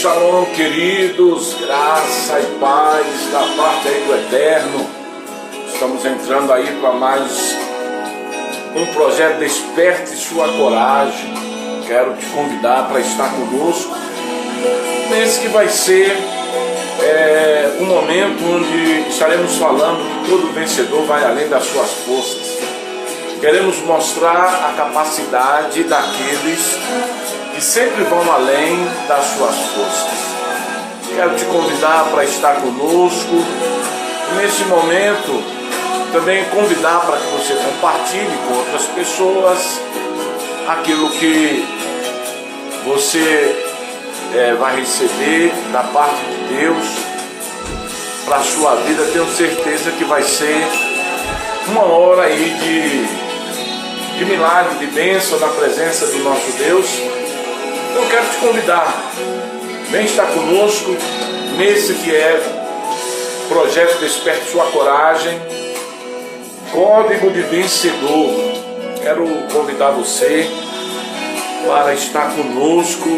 shalom, queridos, graça e paz da parte aí do Eterno. Estamos entrando aí para mais um projeto Desperte Sua Coragem. Quero te convidar para estar conosco nesse que vai ser um momento onde estaremos falando que todo vencedor vai além das suas forças. Queremos mostrar a capacidade daqueles que sempre vão além das suas forças. Quero te convidar para estar conosco. Nesse momento, também convidar para que você compartilhe com outras pessoas aquilo que você vai receber da parte de Deus para a sua vida. Tenho certeza que vai ser uma hora aí de milagre, de bênção na presença do nosso Deus. Então eu quero te convidar, vem estar conosco nesse que é projeto Desperte Sua Coragem, Código de Vencedor. Quero convidar você para estar conosco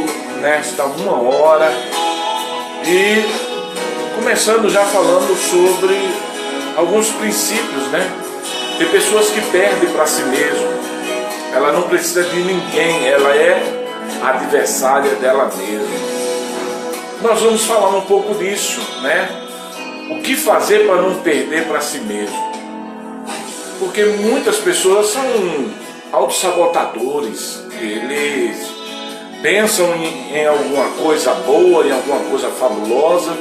nesta uma hora e começando já falando sobre alguns princípios, né? Tem pessoas que perdem para si mesmo, ela não precisa de ninguém, ela é a adversária dela mesma. Nós vamos falar um pouco disso, né? O que fazer para não perder para si mesmo? Porque muitas pessoas são autossabotadores, eles pensam em alguma coisa boa, em alguma coisa fabulosa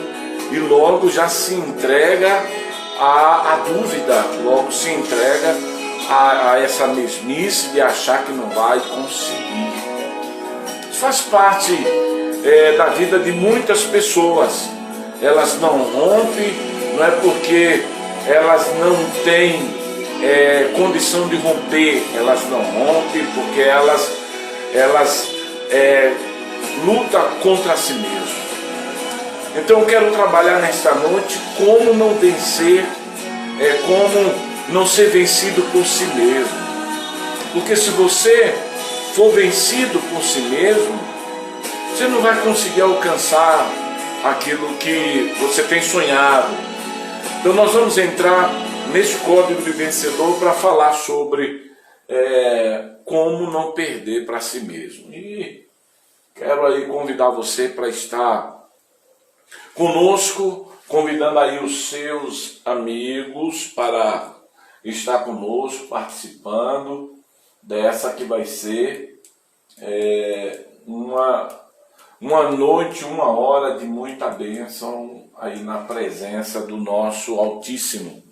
e logo já se entrega à dúvida, logo se entrega a essa mesmice de achar que não vai conseguir. Isso faz parte da vida de muitas pessoas. Elas não rompem, não é porque elas não têm condição de romper, elas não rompem porque elas lutam contra si mesmas. Então eu quero trabalhar nesta noite como não vencer, como não ser vencido por si mesmo. Porque se você for vencido por si mesmo, você não vai conseguir alcançar aquilo que você tem sonhado. Então nós vamos entrar nesse código de vencedor para falar sobre como não perder para si mesmo. E quero aí convidar você para estar conosco, convidando aí os seus amigos para estar conosco, participando dessa que vai ser uma noite, uma hora de muita bênção aí na presença do nosso Altíssimo.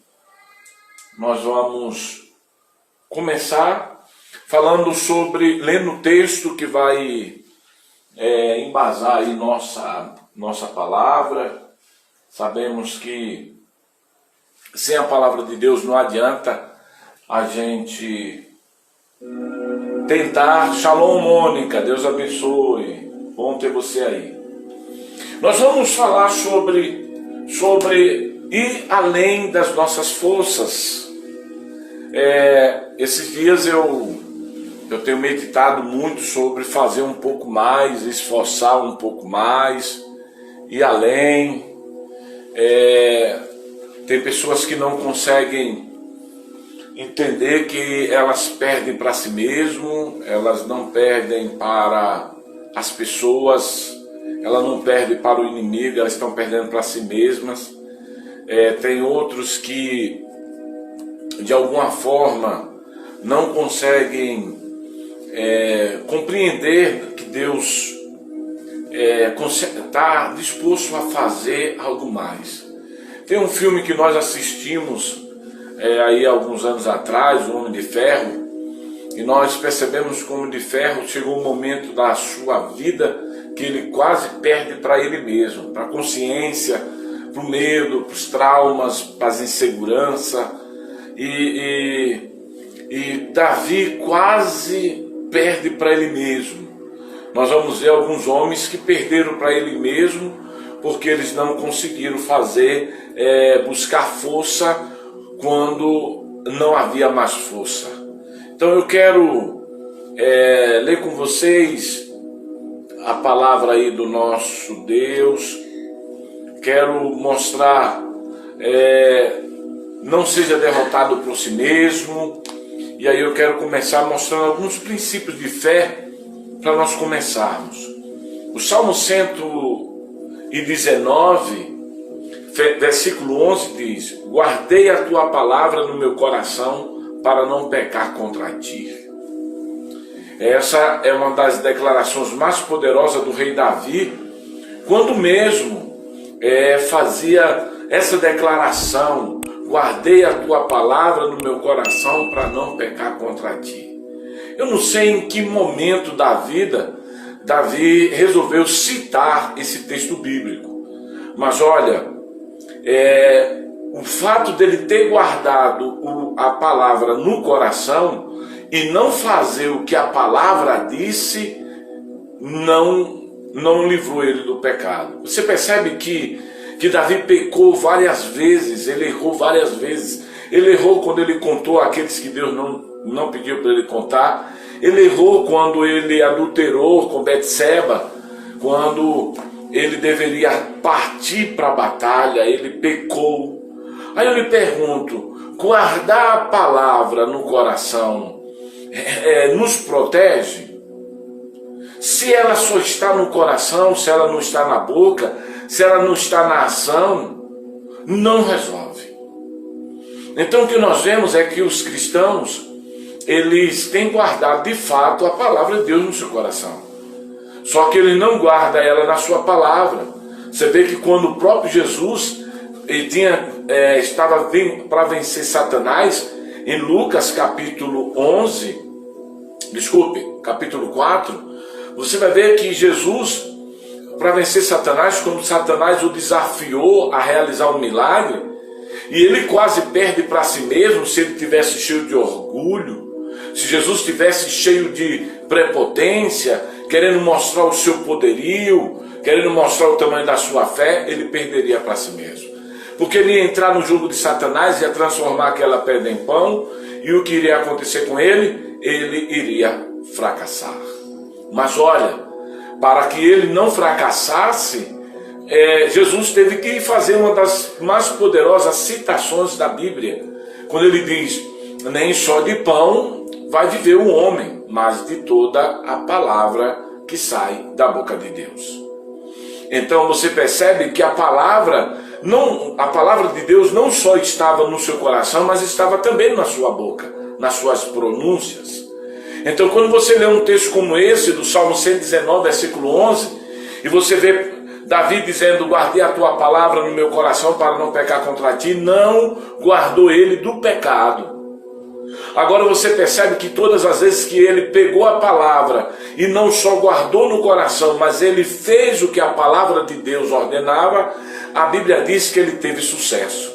Nós vamos começar falando sobre, lendo o texto que vai embasar aí nossa palavra. Sabemos que sem a palavra de Deus não adianta a gente tentar. Shalom, Mônica, Deus abençoe, bom ter você aí. Nós vamos falar sobre ir além das nossas forças. Esses dias eu tenho meditado muito sobre fazer um pouco mais, esforçar um pouco mais, ir além. Tem pessoas que não conseguem entender que elas perdem para si mesmo, elas não perdem para as pessoas, elas não perdem para o inimigo, elas estão perdendo para si mesmas. Tem outros que de alguma forma não conseguem compreender que Deus está disposto a fazer algo mais. Tem um filme que nós assistimos aí alguns anos atrás, O Homem de Ferro, e nós percebemos que o Homem de Ferro chegou um momento da sua vida que ele quase perde para ele mesmo, para a consciência, para o medo, para os traumas, para as inseguranças, e Davi quase perde para ele mesmo. Nós vamos ver alguns homens que perderam para ele mesmo, porque eles não conseguiram buscar força quando não havia mais força. Então eu quero ler com vocês a palavra aí do nosso Deus. Quero mostrar, não seja derrotado por si mesmo. E aí eu quero começar mostrando alguns princípios de fé para nós começarmos. O Salmo 119, versículo 11 diz: guardei a tua palavra no meu coração para não pecar contra ti. Essa é uma das declarações mais poderosas do rei Davi, quando mesmo fazia essa declaração: guardei a tua palavra no meu coração para não pecar contra ti. Eu não sei em que momento da vida Davi resolveu citar esse texto bíblico, mas olha, o fato dele ter guardado a palavra no coração e não fazer o que a palavra disse, não livrou ele do pecado. Você percebe que Davi pecou várias vezes, ele errou várias vezes. Ele errou quando ele contou aqueles que Deus não pediu para ele contar. Ele errou quando ele adulterou com Betseba, quando ele deveria partir para a batalha, ele pecou. Aí eu lhe pergunto, guardar a palavra no coração nos protege? Se ela só está no coração, se ela não está na boca, se ela não está na ação, não resolve. Então o que nós vemos é que os cristãos, eles têm guardado de fato a palavra de Deus no seu coração. Só que ele não guarda ela na sua palavra. Você vê que quando o próprio Jesus estava para vencer Satanás, em Lucas capítulo 4, você vai ver que Jesus, para vencer Satanás, quando Satanás o desafiou a realizar um milagre, e ele quase perde para si mesmo, se ele tivesse cheio de orgulho, se Jesus tivesse cheio de prepotência, querendo mostrar o seu poderio, querendo mostrar o tamanho da sua fé, ele perderia para si mesmo. Porque ele ia entrar no jogo de Satanás, ia transformar aquela pedra em pão, e o que iria acontecer com ele? Ele iria fracassar. Mas olha, para que ele não fracassasse, Jesus teve que fazer uma das mais poderosas citações da Bíblia, quando ele diz: nem só de pão vai viver o homem, mas de toda a palavra que sai da boca de Deus. Então você percebe que a palavra de Deus não só estava no seu coração, mas estava também na sua boca, nas suas pronúncias. Então quando você lê um texto como esse, do Salmo 119, versículo 11, e você vê Davi dizendo: guardei a tua palavra no meu coração para não pecar contra ti, não guardou ele do pecado. Agora você percebe que todas as vezes que ele pegou a palavra e não só guardou no coração, mas ele fez o que a palavra de Deus ordenava, a Bíblia diz que ele teve sucesso.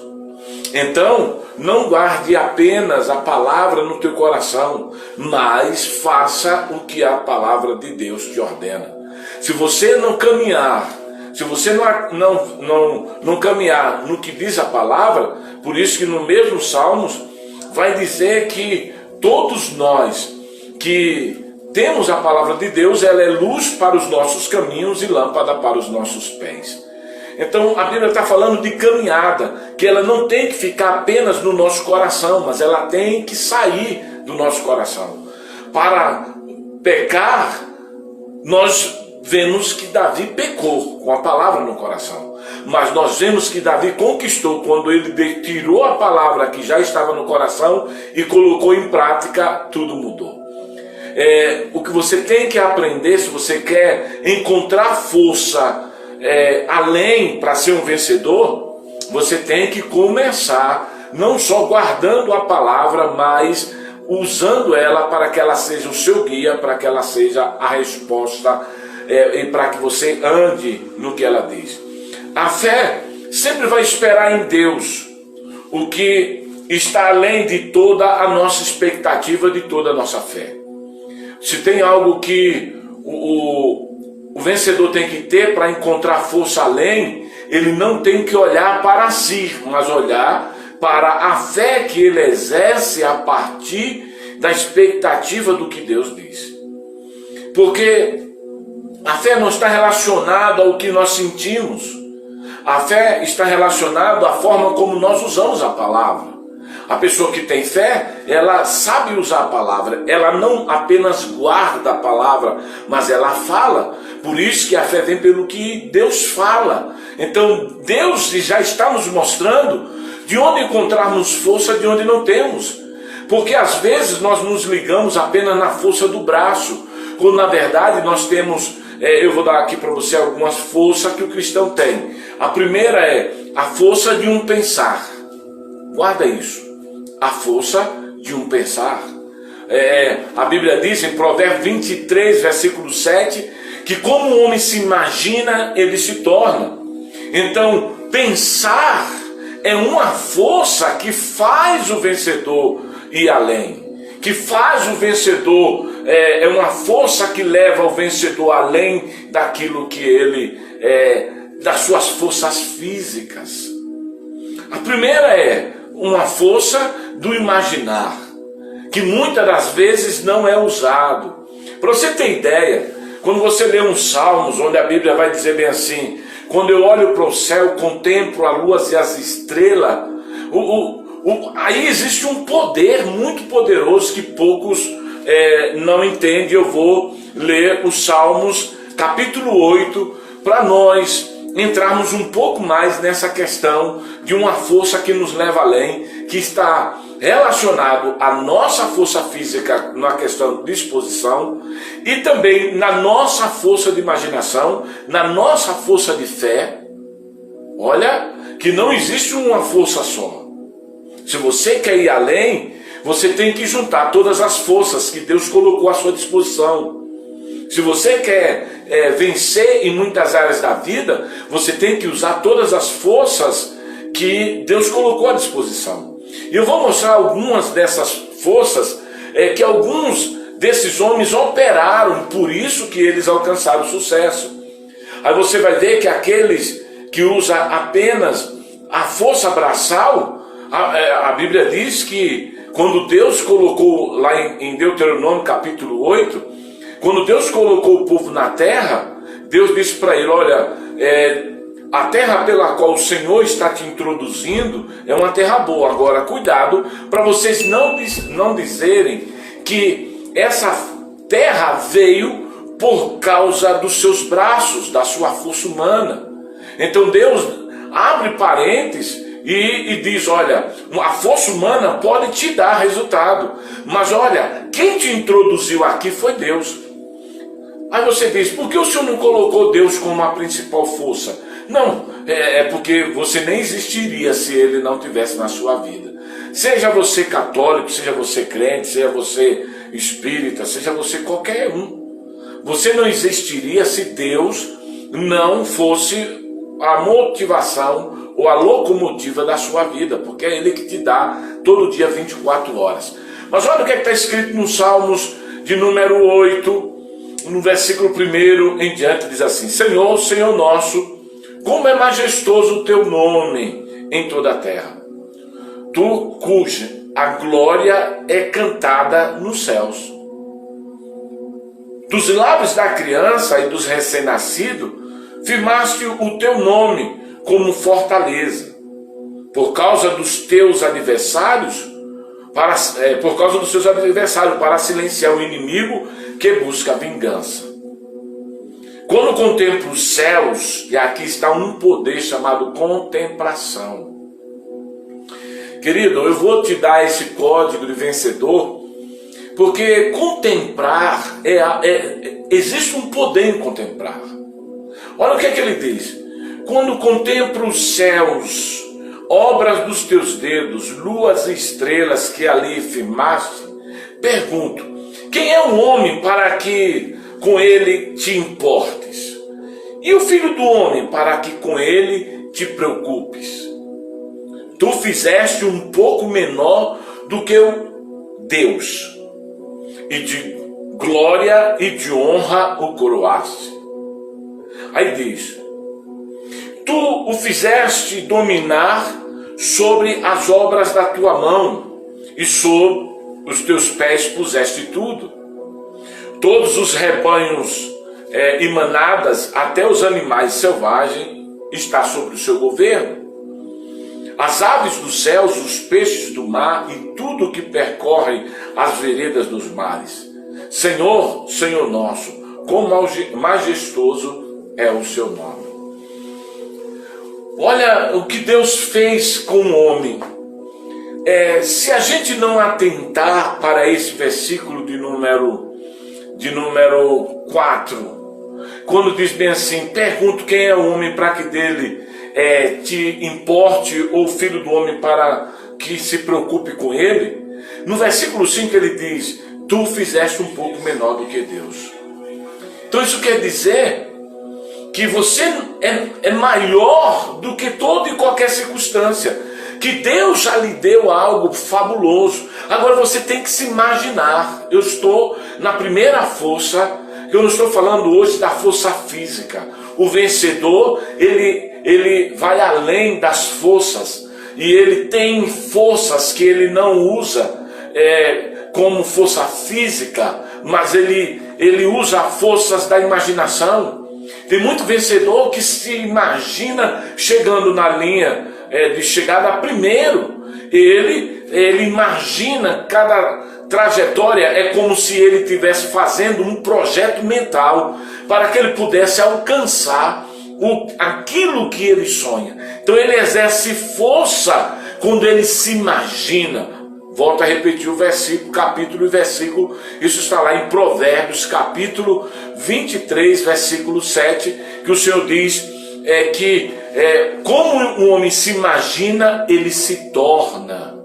Então, não guarde apenas a palavra no teu coração, mas faça o que a palavra de Deus te ordena. Se você não caminhar, se você não caminhar no que diz a palavra, por isso que no mesmo Salmos vai dizer que todos nós que temos a palavra de Deus, ela é luz para os nossos caminhos e lâmpada para os nossos pés. Então a Bíblia está falando de caminhada, que ela não tem que ficar apenas no nosso coração, mas ela tem que sair do nosso coração. Para pecar, nós vemos que Davi pecou com a palavra no coração. Mas nós vemos que Davi conquistou quando ele tirou a palavra que já estava no coração e colocou em prática, tudo mudou. O que você tem que aprender, se você quer encontrar força além para ser um vencedor, você tem que começar não só guardando a palavra, mas usando ela para que ela seja o seu guia, para que ela seja a resposta e para que você ande no que ela diz. A fé sempre vai esperar em Deus o que está além de toda a nossa expectativa, de toda a nossa fé. Se tem algo que o vencedor tem que ter para encontrar força além, ele não tem que olhar para si, mas olhar para a fé que ele exerce a partir da expectativa do que Deus diz. Porque A fé não está relacionada ao que nós sentimos. A fé está relacionada à forma como nós usamos a palavra. A pessoa que tem fé, ela sabe usar a palavra. Ela não apenas guarda a palavra, mas ela fala. Por isso que a fé vem pelo que Deus fala. Então Deus já está nos mostrando de onde encontrarmos força, de onde não temos. Porque às vezes nós nos ligamos apenas na força do braço, quando na verdade nós temos, eu vou dar aqui para você algumas forças que o cristão tem. A primeira é a força de um pensar. Guarda isso. A força de um pensar. A Bíblia diz em Provérbios 23, versículo 7, que como o homem se imagina, ele se torna. Então, pensar é uma força que faz o vencedor ir além. Que faz o vencedor, é uma força que leva o vencedor além daquilo que ele, das suas forças físicas. A primeira é uma força do imaginar, que muitas das vezes não é usado. Para você ter ideia, quando você lê uns salmos, onde a Bíblia vai dizer bem assim: quando eu olho para o céu, contemplo a lua e as estrelas, aí existe um poder muito poderoso que poucos não entendem. Eu vou ler os Salmos, capítulo 8, para nós entrarmos um pouco mais nessa questão de uma força que nos leva além, que está relacionado à nossa força física na questão de disposição e também na nossa força de imaginação, na nossa força de fé. Olha, que não existe uma força só. Se você quer ir além, você tem que juntar todas as forças que Deus colocou à sua disposição. Se você quer vencer em muitas áreas da vida, você tem que usar todas as forças que Deus colocou à disposição. E eu vou mostrar algumas dessas forças que alguns desses homens operaram, por isso que eles alcançaram sucesso. Aí você vai ver que aqueles que usam apenas a força braçal, a Bíblia diz que quando Deus colocou lá em Deuteronômio capítulo 8, quando Deus colocou o povo na terra, Deus disse para ele: olha, a terra pela qual o Senhor está te introduzindo é uma terra boa. Agora, cuidado para vocês não dizerem que essa terra veio por causa dos seus braços, da sua força humana. Então Deus abre parênteses e diz: olha, a força humana pode te dar resultado, mas olha, quem te introduziu aqui foi Deus. Aí você diz: por que o Senhor não colocou Deus como a principal força? Não, é porque você nem existiria se Ele não tivesse na sua vida. Seja você católico, seja você crente, seja você espírita, seja você qualquer um. Você não existiria se Deus não fosse a motivação ou a locomotiva da sua vida, porque é Ele que te dá todo dia 24 horas. Mas olha o que está escrito nos Salmos de número 8, no versículo 1 em diante, diz assim: Senhor, Senhor nosso, como é majestoso o teu nome em toda a terra, tu cuja a glória é cantada nos céus. Dos lábios da criança e dos recém-nascidos, firmaste o teu nome como fortaleza, por causa dos teus adversários, para silenciar o inimigo que busca vingança. Quando contemplo os céus, e aqui está um poder chamado contemplação. Querido, eu vou te dar esse código de vencedor, porque contemplar, existe um poder em contemplar. Olha o que ele diz: quando contemplo os céus, obras dos teus dedos, luas e estrelas que ali firmaste, pergunto: quem é o homem para que com ele te importes? E o filho do homem para que com ele te preocupes? Tu fizeste um pouco menor do que o Deus, e de glória e de honra o coroaste. Aí diz: tu o fizeste dominar sobre as obras da tua mão, e sob os teus pés puseste tudo. Todos os rebanhos e manadas, até os animais selvagens, está sob o seu governo. As aves dos céus, os peixes do mar e tudo que percorre as veredas dos mares. Senhor, Senhor nosso, quão majestoso é o seu nome. Olha o que Deus fez com o homem. Se a gente não atentar para esse versículo de número 4, quando diz bem assim: pergunto quem é o homem para que dele te importe, ou filho do homem para que se preocupe com ele. No versículo 5 ele diz: tu fizeste um pouco menor do que Deus. Então isso quer dizer que você é maior do que toda e qualquer circunstância, que Deus já lhe deu algo fabuloso. Agora você tem que se imaginar. Eu estou na primeira força. Eu não estou falando hoje da força física. O vencedor, ele vai além das forças, e ele tem forças que ele não usa como força física, mas ele usa forças da imaginação. Tem muito vencedor que se imagina chegando na linha de chegada primeiro. Ele imagina cada trajetória, é como se ele estivesse fazendo um projeto mental para que ele pudesse alcançar aquilo que ele sonha. Então ele exerce força quando ele se imagina. Volto a repetir o versículo, capítulo e versículo. Isso está lá em Provérbios, capítulo 23, versículo 7, que o Senhor diz que como um homem se imagina, ele se torna.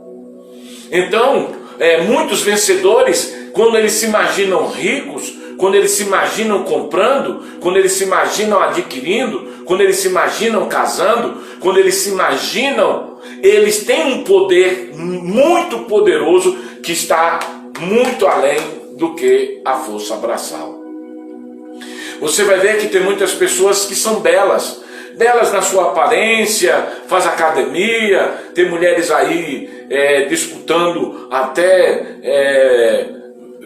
Então, muitos vencedores, quando eles se imaginam ricos, quando eles se imaginam comprando, quando eles se imaginam adquirindo, quando eles se imaginam casando, quando eles se imaginam, eles têm um poder muito poderoso que está muito além do que a força braçal. Você vai ver que tem muitas pessoas que são belas na sua aparência, faz academia, tem mulheres aí disputando até,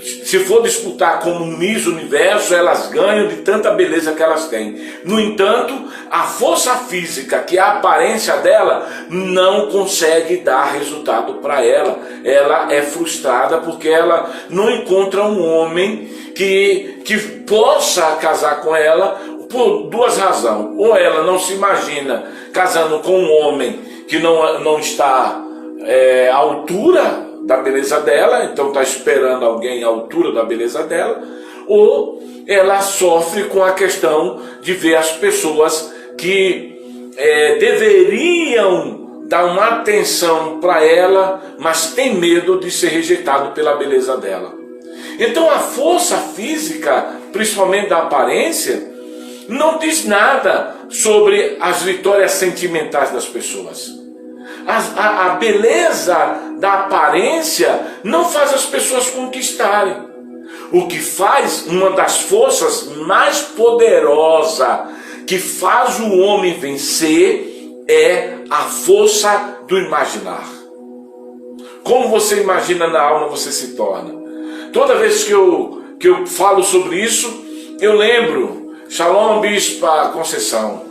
se for disputar como Miss Universo, elas ganham de tanta beleza que elas têm. No entanto, a força física, que é a aparência dela, não consegue dar resultado para ela. Ela é frustrada porque ela não encontra um homem que possa casar com ela, por duas razões. Ou ela não se imagina casando com um homem que não está à altura da beleza dela, então está esperando alguém à altura da beleza dela, ou ela sofre com a questão de ver as pessoas que deveriam dar uma atenção para ela, mas tem medo de ser rejeitado pela beleza dela. Então a força física, principalmente da aparência, não diz nada sobre as vitórias sentimentais das pessoas. A beleza da aparência não faz as pessoas conquistarem. O que faz, uma das forças mais poderosas que faz o homem vencer, é a força do imaginar. Como você imagina na alma, você se torna. Toda vez que eu falo sobre isso, eu lembro, Shalom Bispa Conceição,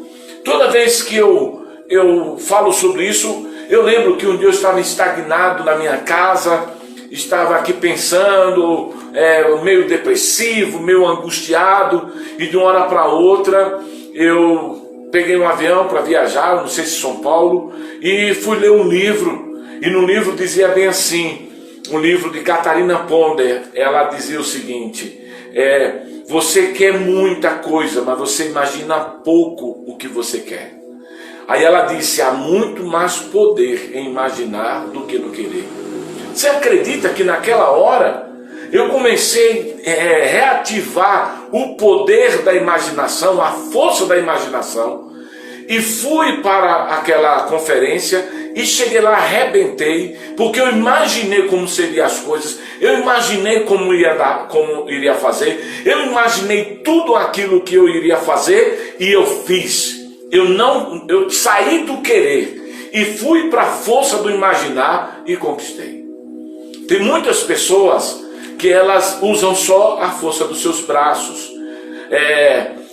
toda vez que eu falo sobre isso, eu lembro que um dia eu estava estagnado na minha casa, estava aqui pensando, meio depressivo, meio angustiado, e de uma hora para outra eu peguei um avião para viajar, não sei se São Paulo, e fui ler um livro, e no livro dizia bem assim, um livro de Catarina Ponder, ela dizia o seguinte: você quer muita coisa, mas você imagina pouco o que você quer. Aí ela disse: há muito mais poder em imaginar do que no querer. Você acredita que naquela hora eu comecei a reativar o poder da imaginação, a força da imaginação, e fui para aquela conferência e cheguei lá, arrebentei, porque eu imaginei como seriam as coisas, eu imaginei como iria fazer, eu imaginei tudo aquilo que eu iria fazer e eu fiz. Eu saí do querer e fui para a força do imaginar e conquistei. Tem muitas pessoas que elas usam só a força dos seus braços.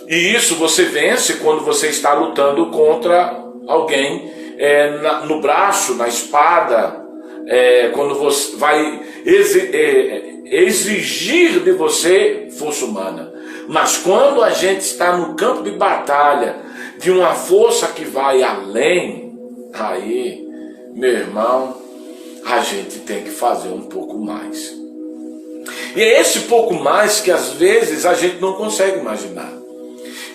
E isso você vence quando você está lutando contra alguém no braço, na espada, quando você vai exigir de você força humana. Mas quando a gente está no campo de batalha de uma força que vai além, aí, meu irmão, a gente tem que fazer um pouco mais. E é esse pouco mais que às vezes a gente não consegue imaginar.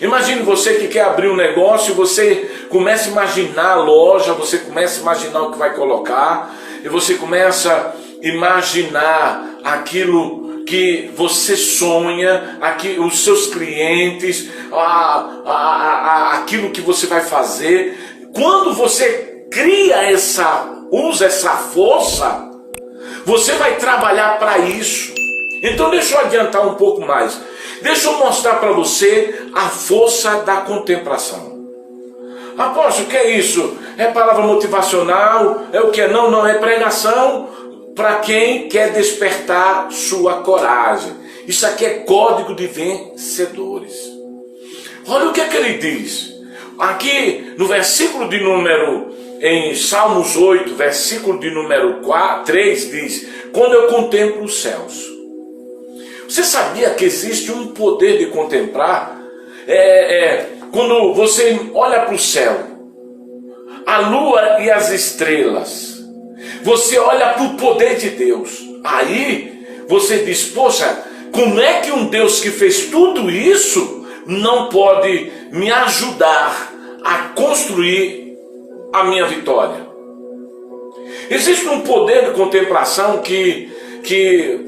Imagine você que quer abrir um negócio, você começa a imaginar a loja, você começa a imaginar o que vai colocar, e você começa a imaginar aquilo que você sonha, os seus clientes, aquilo que você vai fazer. Quando você usa essa força, você vai trabalhar para isso. Então deixa eu adiantar um pouco mais. Deixa eu mostrar para você a força da contemplação. Apóstolo, o que é isso? É palavra motivacional? É o que? Não, é pregação para quem quer despertar sua coragem. Isso aqui é código de vencedores. Olha o que é que ele diz. Aqui no versículo de número, em Salmos 8, versículo de número 3, diz: quando eu contemplo os céus. Você sabia que existe um poder de contemplar? Quando você olha para o céu, a lua e as estrelas, você olha para o poder de Deus. Aí você diz: poxa, como é que um Deus que fez tudo isso não pode me ajudar a construir a minha vitória? Existe um poder de contemplação que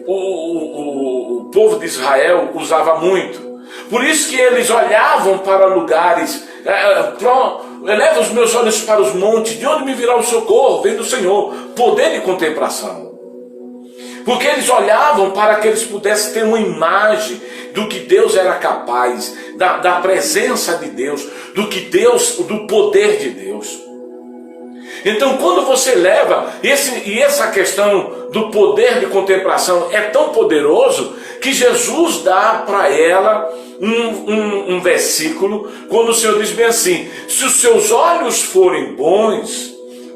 o povo de Israel usava muito. Por isso que eles olhavam para lugares, eleva os meus olhos para os montes, de onde me virá o socorro? Vem do Senhor. Poder de contemplação. Porque eles olhavam para que eles pudessem ter uma imagem do que Deus era capaz, da presença de Deus, do poder de Deus. Então, quando você leva essa questão do poder de contemplação é tão poderoso que Jesus dá para ela um versículo, quando o Senhor diz bem assim: se os seus olhos forem bons,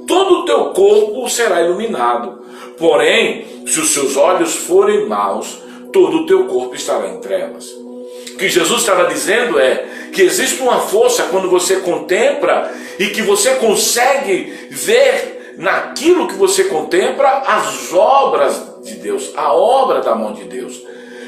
todo o teu corpo será iluminado. Porém, se os seus olhos forem maus, todo o teu corpo estará em trevas. O que Jesus estava dizendo é que existe uma força quando você contempla e que você consegue ver naquilo que você contempla as obras de Deus, a obra da mão de Deus.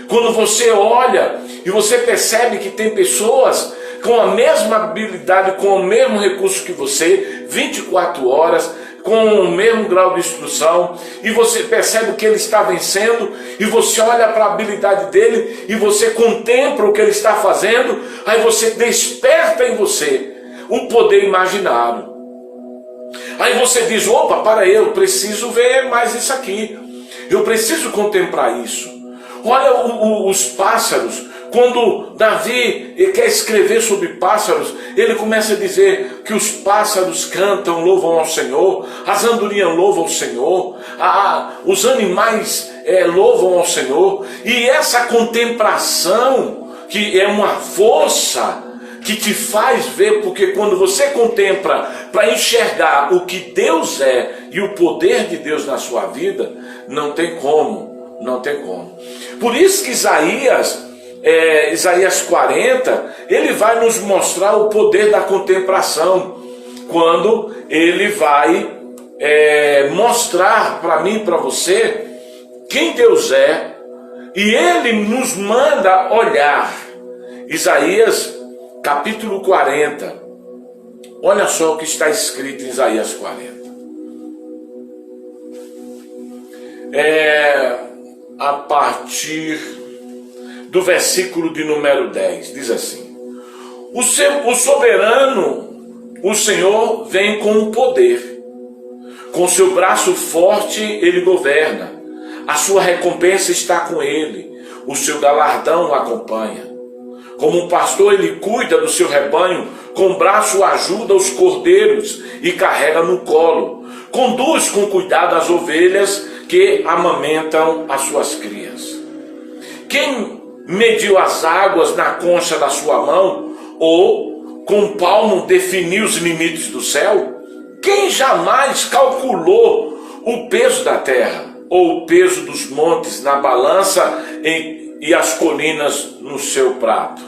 Quando você olha e você percebe que tem pessoas com a mesma habilidade, com o mesmo recurso que você, 24 horas, com o mesmo grau de instrução, e você percebe que ele está vencendo, e você olha para a habilidade dele, e você contempla o que ele está fazendo, aí você desperta em você um poder imaginário. Aí você diz: opa, para aí, eu preciso ver mais isso aqui, eu preciso contemplar isso. Olha os pássaros. Quando Davi quer escrever sobre pássaros, ele começa a dizer que os pássaros cantam, louvam ao Senhor, as andorinhas louvam ao Senhor, os animais louvam ao Senhor. E essa contemplação, que é uma força que te faz ver, porque quando você contempla para enxergar o que Deus é e o poder de Deus na sua vida, não tem como, não tem como. Por isso que Isaías 40, ele vai nos mostrar o poder da contemplação, quando ele vai mostrar para mim e para você quem Deus é, e ele nos manda olhar. Isaías capítulo 40, olha só o que está escrito em Isaías 40. A partir do versículo de número 10, diz assim: o soberano, o Senhor, vem com o poder, com seu braço forte ele governa, a sua recompensa está com ele, o seu galardão o acompanha. Como um pastor ele cuida do seu rebanho, com o braço ajuda os cordeiros e carrega no colo, conduz com cuidado as ovelhas que amamentam as suas crias. Quem mediu as águas na concha da sua mão, ou com o palmo definiu os limites do céu? Quem jamais calculou o peso da terra, ou o peso dos montes na balança e as colinas no seu prato?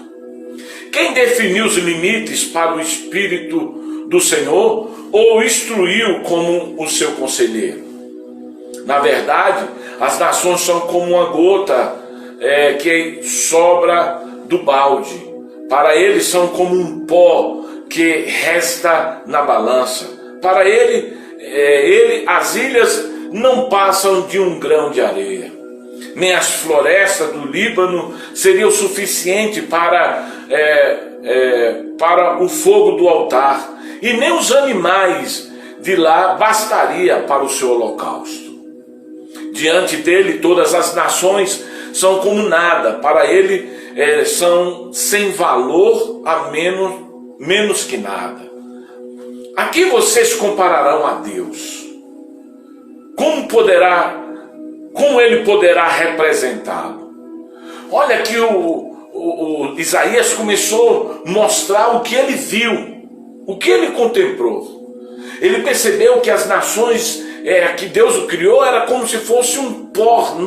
Quem definiu os limites para o Espírito do Senhor, ou o instruiu como o seu conselheiro? Na verdade, as nações são como uma gota que sobra do balde. Para ele são como um pó que resta na balança. Para ele, as ilhas não passam de um grão de areia. Nem as florestas do Líbano seriam suficiente para o fogo do altar. E nem os animais de lá bastaria para o seu holocausto. Diante dele todas as nações são como nada. Para ele são sem valor, a menos que nada. A que vocês compararão a Deus? Como ele poderá representá-lo? Olha que o Isaías começou a mostrar o que ele viu, o que ele contemplou. Ele percebeu que as nações que Deus o criou era como se fosse um pó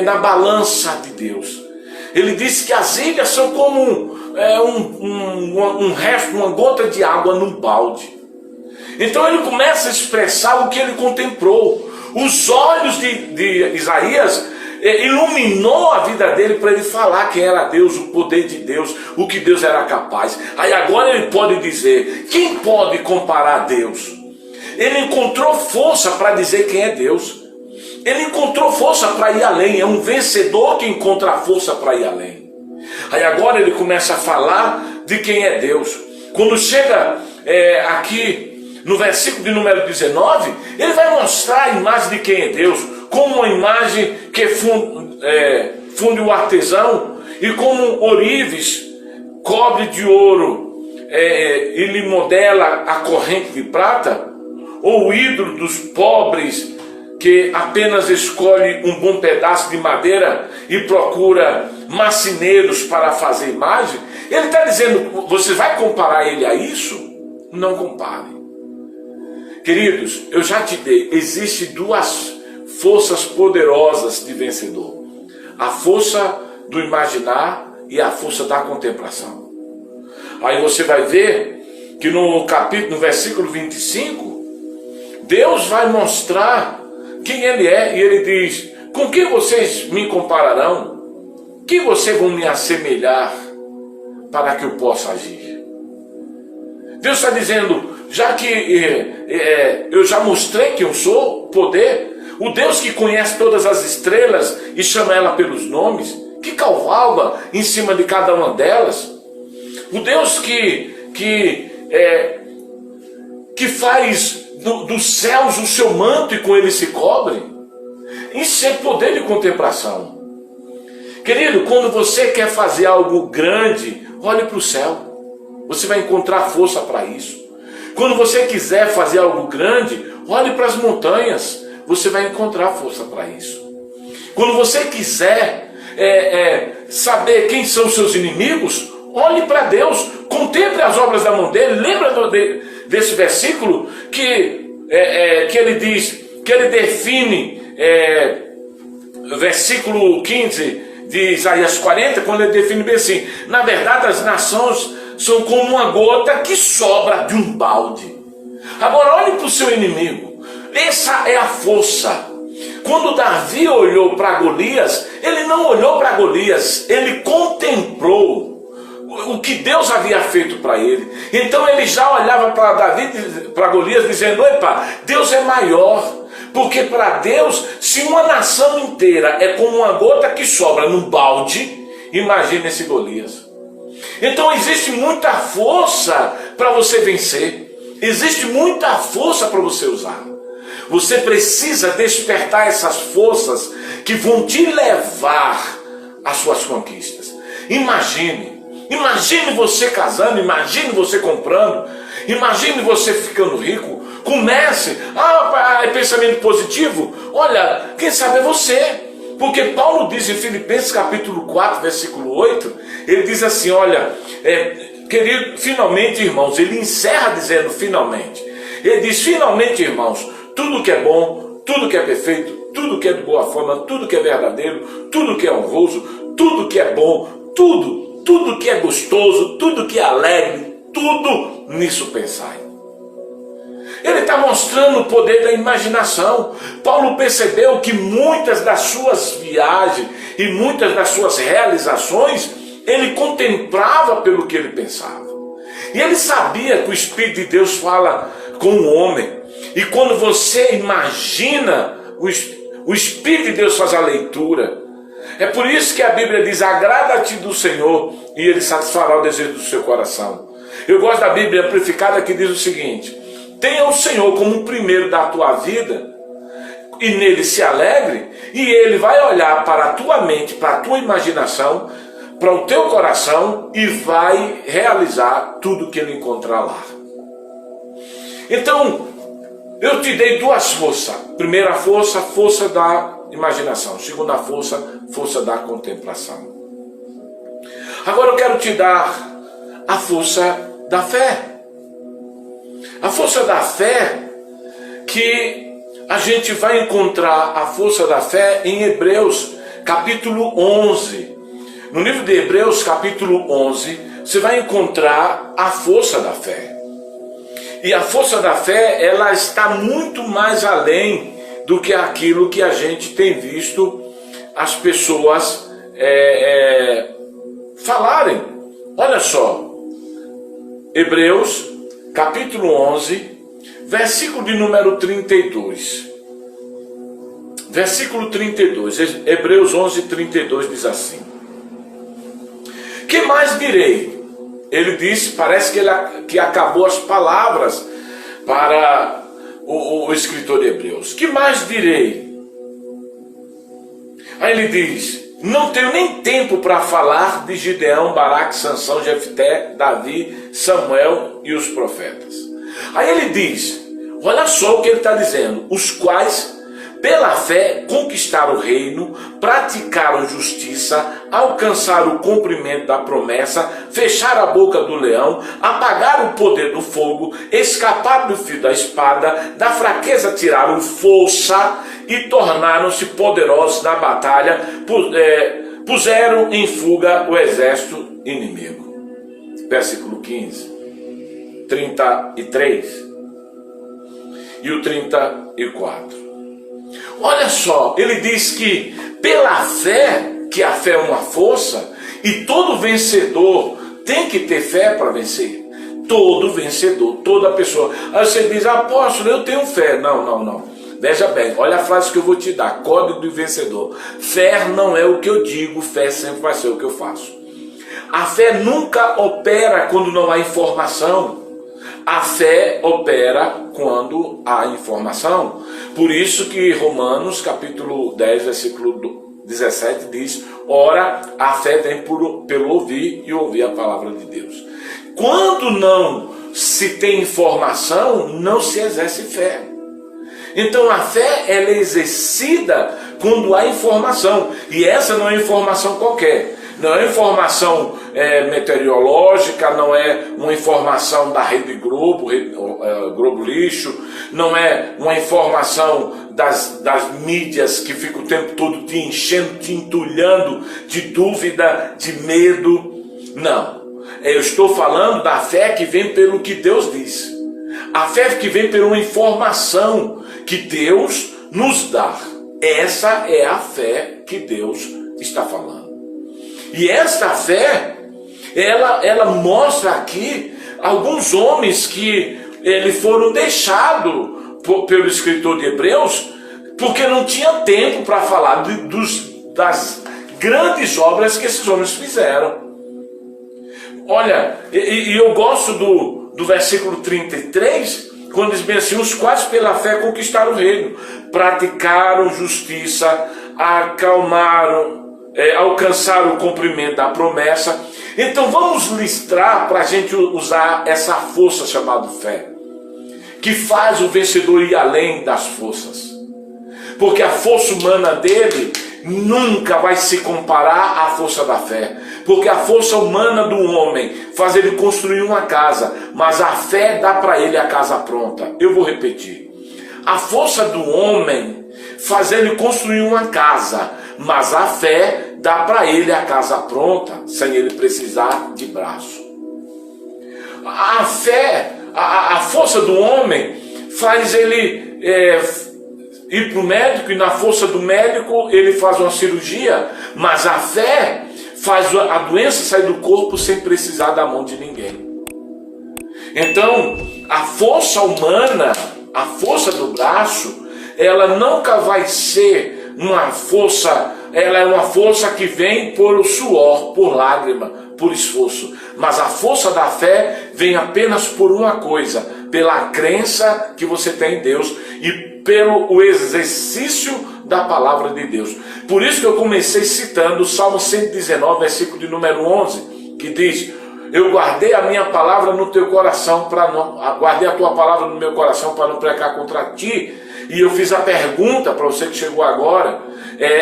na balança de Deus. Ele disse que as ilhas são como um resto, uma gota de água num balde. Então ele começa a expressar o que ele contemplou. Os olhos de Isaías iluminou a vida dele para ele falar quem era Deus, o poder de Deus, o que Deus era capaz. Aí agora ele pode dizer, quem pode comparar a Deus? Ele encontrou força para dizer quem é Deus. Ele encontrou força para ir além. É um vencedor que encontra a força para ir além. Aí agora ele começa a falar de quem é Deus. Quando chega aqui no versículo de número 19, ele vai mostrar a imagem de quem é Deus, como uma imagem que funde o artesão, e como ourives cobre de ouro e lhe modela a corrente de prata, ou o ídolo dos pobres que apenas escolhe um bom pedaço de madeira e procura marceneiros para fazer imagem. Ele está dizendo, você vai comparar ele a isso? Não compare. Queridos, eu já te dei, existem duas forças poderosas de vencedor. A força do imaginar e a força da contemplação. Aí você vai ver que no versículo 25, Deus vai mostrar quem ele é, e ele diz, com que vocês me compararão? Que vocês vão me assemelhar para que eu possa agir? Deus está dizendo, já que eu já mostrei que eu sou poder, o Deus que conhece todas as estrelas e chama ela pelos nomes, que cavalga em cima de cada uma delas, o Deus que faz dos céus o seu manto e com ele se cobre, isso é poder de contemplação. Querido, quando você quer fazer algo grande, olhe para o céu, você vai encontrar força para isso. Quando você quiser fazer algo grande, olhe para as montanhas, você vai encontrar força para isso. Quando você quiser saber quem são os seus inimigos, olhe para Deus, contemple as obras da mão dele. Lembra desse versículo que ele diz, que ele define, versículo 15 de Isaías 40, quando ele define bem assim, na verdade as nações são como uma gota que sobra de um balde. Agora olhe para o seu inimigo, essa é a força. Quando Davi olhou para Golias, ele não olhou para Golias, ele contemplou o que Deus havia feito para ele. Então ele já olhava para Davi, para Golias, dizendo, epa, Deus é maior. Porque para Deus, se uma nação inteira é como uma gota que sobra num balde, imagine esse Golias. Então existe muita força para você vencer. Existe muita força para você usar. Você precisa despertar essas forças que vão te levar às suas conquistas. Imagine você casando, imagine você comprando, imagine você ficando rico. Comece, pensamento positivo, olha, quem sabe é você. Porque Paulo diz em Filipenses capítulo 4, versículo 8, ele diz assim, olha, querido, finalmente, irmãos, ele encerra dizendo finalmente. Ele diz, finalmente, irmãos, tudo que é bom, tudo que é perfeito, tudo que é de boa forma, tudo que é verdadeiro, tudo que é honroso, tudo que é bom, tudo que é gostoso, tudo que é alegre, tudo nisso pensai. Ele está mostrando o poder da imaginação. Paulo percebeu que muitas das suas viagens e muitas das suas realizações, ele contemplava pelo que ele pensava. E ele sabia que o Espírito de Deus fala com o homem. E quando você imagina, o Espírito de Deus faz a leitura. É por isso que a Bíblia diz, agrada-te do Senhor e Ele satisfará o desejo do seu coração. Eu gosto da Bíblia amplificada que diz o seguinte, tenha o Senhor como o primeiro da tua vida e nele se alegre, e Ele vai olhar para a tua mente, para a tua imaginação, para o teu coração e vai realizar tudo que Ele encontrar lá. Então, eu te dei duas forças. Primeira força, força da imaginação. Segunda força, força da contemplação. Agora eu quero te dar a força da fé. A força da fé, que a gente vai encontrar a força da fé em Hebreus, capítulo 11. No livro de Hebreus, capítulo 11, você vai encontrar a força da fé. E a força da fé, ela está muito mais além do que aquilo que a gente tem visto as pessoas falarem. Olha só, Hebreus, capítulo 11, versículo de número 32. Versículo 32, Hebreus 11, 32 diz assim. Que mais direi? Ele disse, parece que acabou as palavras para o escritor de Hebreus. Que mais direi? Aí ele diz, não tenho nem tempo para falar de Gideão, Baraque, Sansão, Jefté, Davi, Samuel e os profetas. Aí ele diz, olha só o que ele está dizendo, os quais pela fé conquistaram o reino, praticaram justiça, alcançaram o cumprimento da promessa, fecharam a boca do leão, apagaram o poder do fogo, escaparam do fio da espada, da fraqueza tiraram força e tornaram-se poderosos na batalha, puseram em fuga o exército inimigo. Versículo 15, 33 e o 34. Olha só, ele diz que pela fé, que a fé é uma força, e todo vencedor tem que ter fé para vencer. Todo vencedor, toda pessoa. Aí você diz, apóstolo, eu tenho fé. Não. Veja bem, olha a frase que eu vou te dar, código do vencedor. Fé não é o que eu digo, fé sempre vai ser o que eu faço. A fé nunca opera quando não há informação. A fé opera quando há informação. Por isso que Romanos capítulo 10, versículo 17 diz, ora, a fé vem pelo ouvir e ouvir a palavra de Deus. Quando não se tem informação, não se exerce fé. Então a fé ela é exercida quando há informação. E essa não é informação qualquer. Não é informação meteorológica, não é uma informação da Rede Globo, Globo Lixo, não é uma informação das mídias que ficam o tempo todo te enchendo, te entulhando de dúvida, de medo. Não, eu estou falando da fé que vem pelo que Deus diz. A fé que vem por uma informação que Deus nos dá. Essa é a fé que Deus está falando. E esta fé, ela mostra aqui alguns homens que eles foram deixados pelo escritor de Hebreus, porque não tinha tempo para falar das grandes obras que esses homens fizeram. Olha, e eu gosto do versículo 33, quando diz bem assim, os quais pela fé conquistaram o reino, praticaram justiça, alcançaram o cumprimento da promessa. Então vamos listar para a gente usar essa força chamada fé, que faz o vencedor ir além das forças, porque a força humana dele nunca vai se comparar à força da fé, porque a força humana do homem faz ele construir uma casa, mas a fé dá para ele a casa pronta. Eu vou repetir: a força do homem faz ele construir uma casa, mas a fé dá para ele a casa pronta, sem ele precisar de braço. A fé, a força do homem faz ele ir para o médico, e na força do médico ele faz uma cirurgia, mas a fé faz a doença sair do corpo sem precisar da mão de ninguém. Então, a força humana, a força do braço, ela nunca vai ser uma força, ela é uma força que vem por suor, por lágrima, por esforço. Mas a força da fé vem apenas por uma coisa: pela crença que você tem em Deus e pelo o exercício da palavra de Deus. Por isso que eu comecei citando o Salmo 119, versículo de número 11, que diz: eu guardei a minha palavra no teu coração guardei a tua palavra no meu coração para não pecar contra ti. E eu fiz a pergunta para você que chegou agora.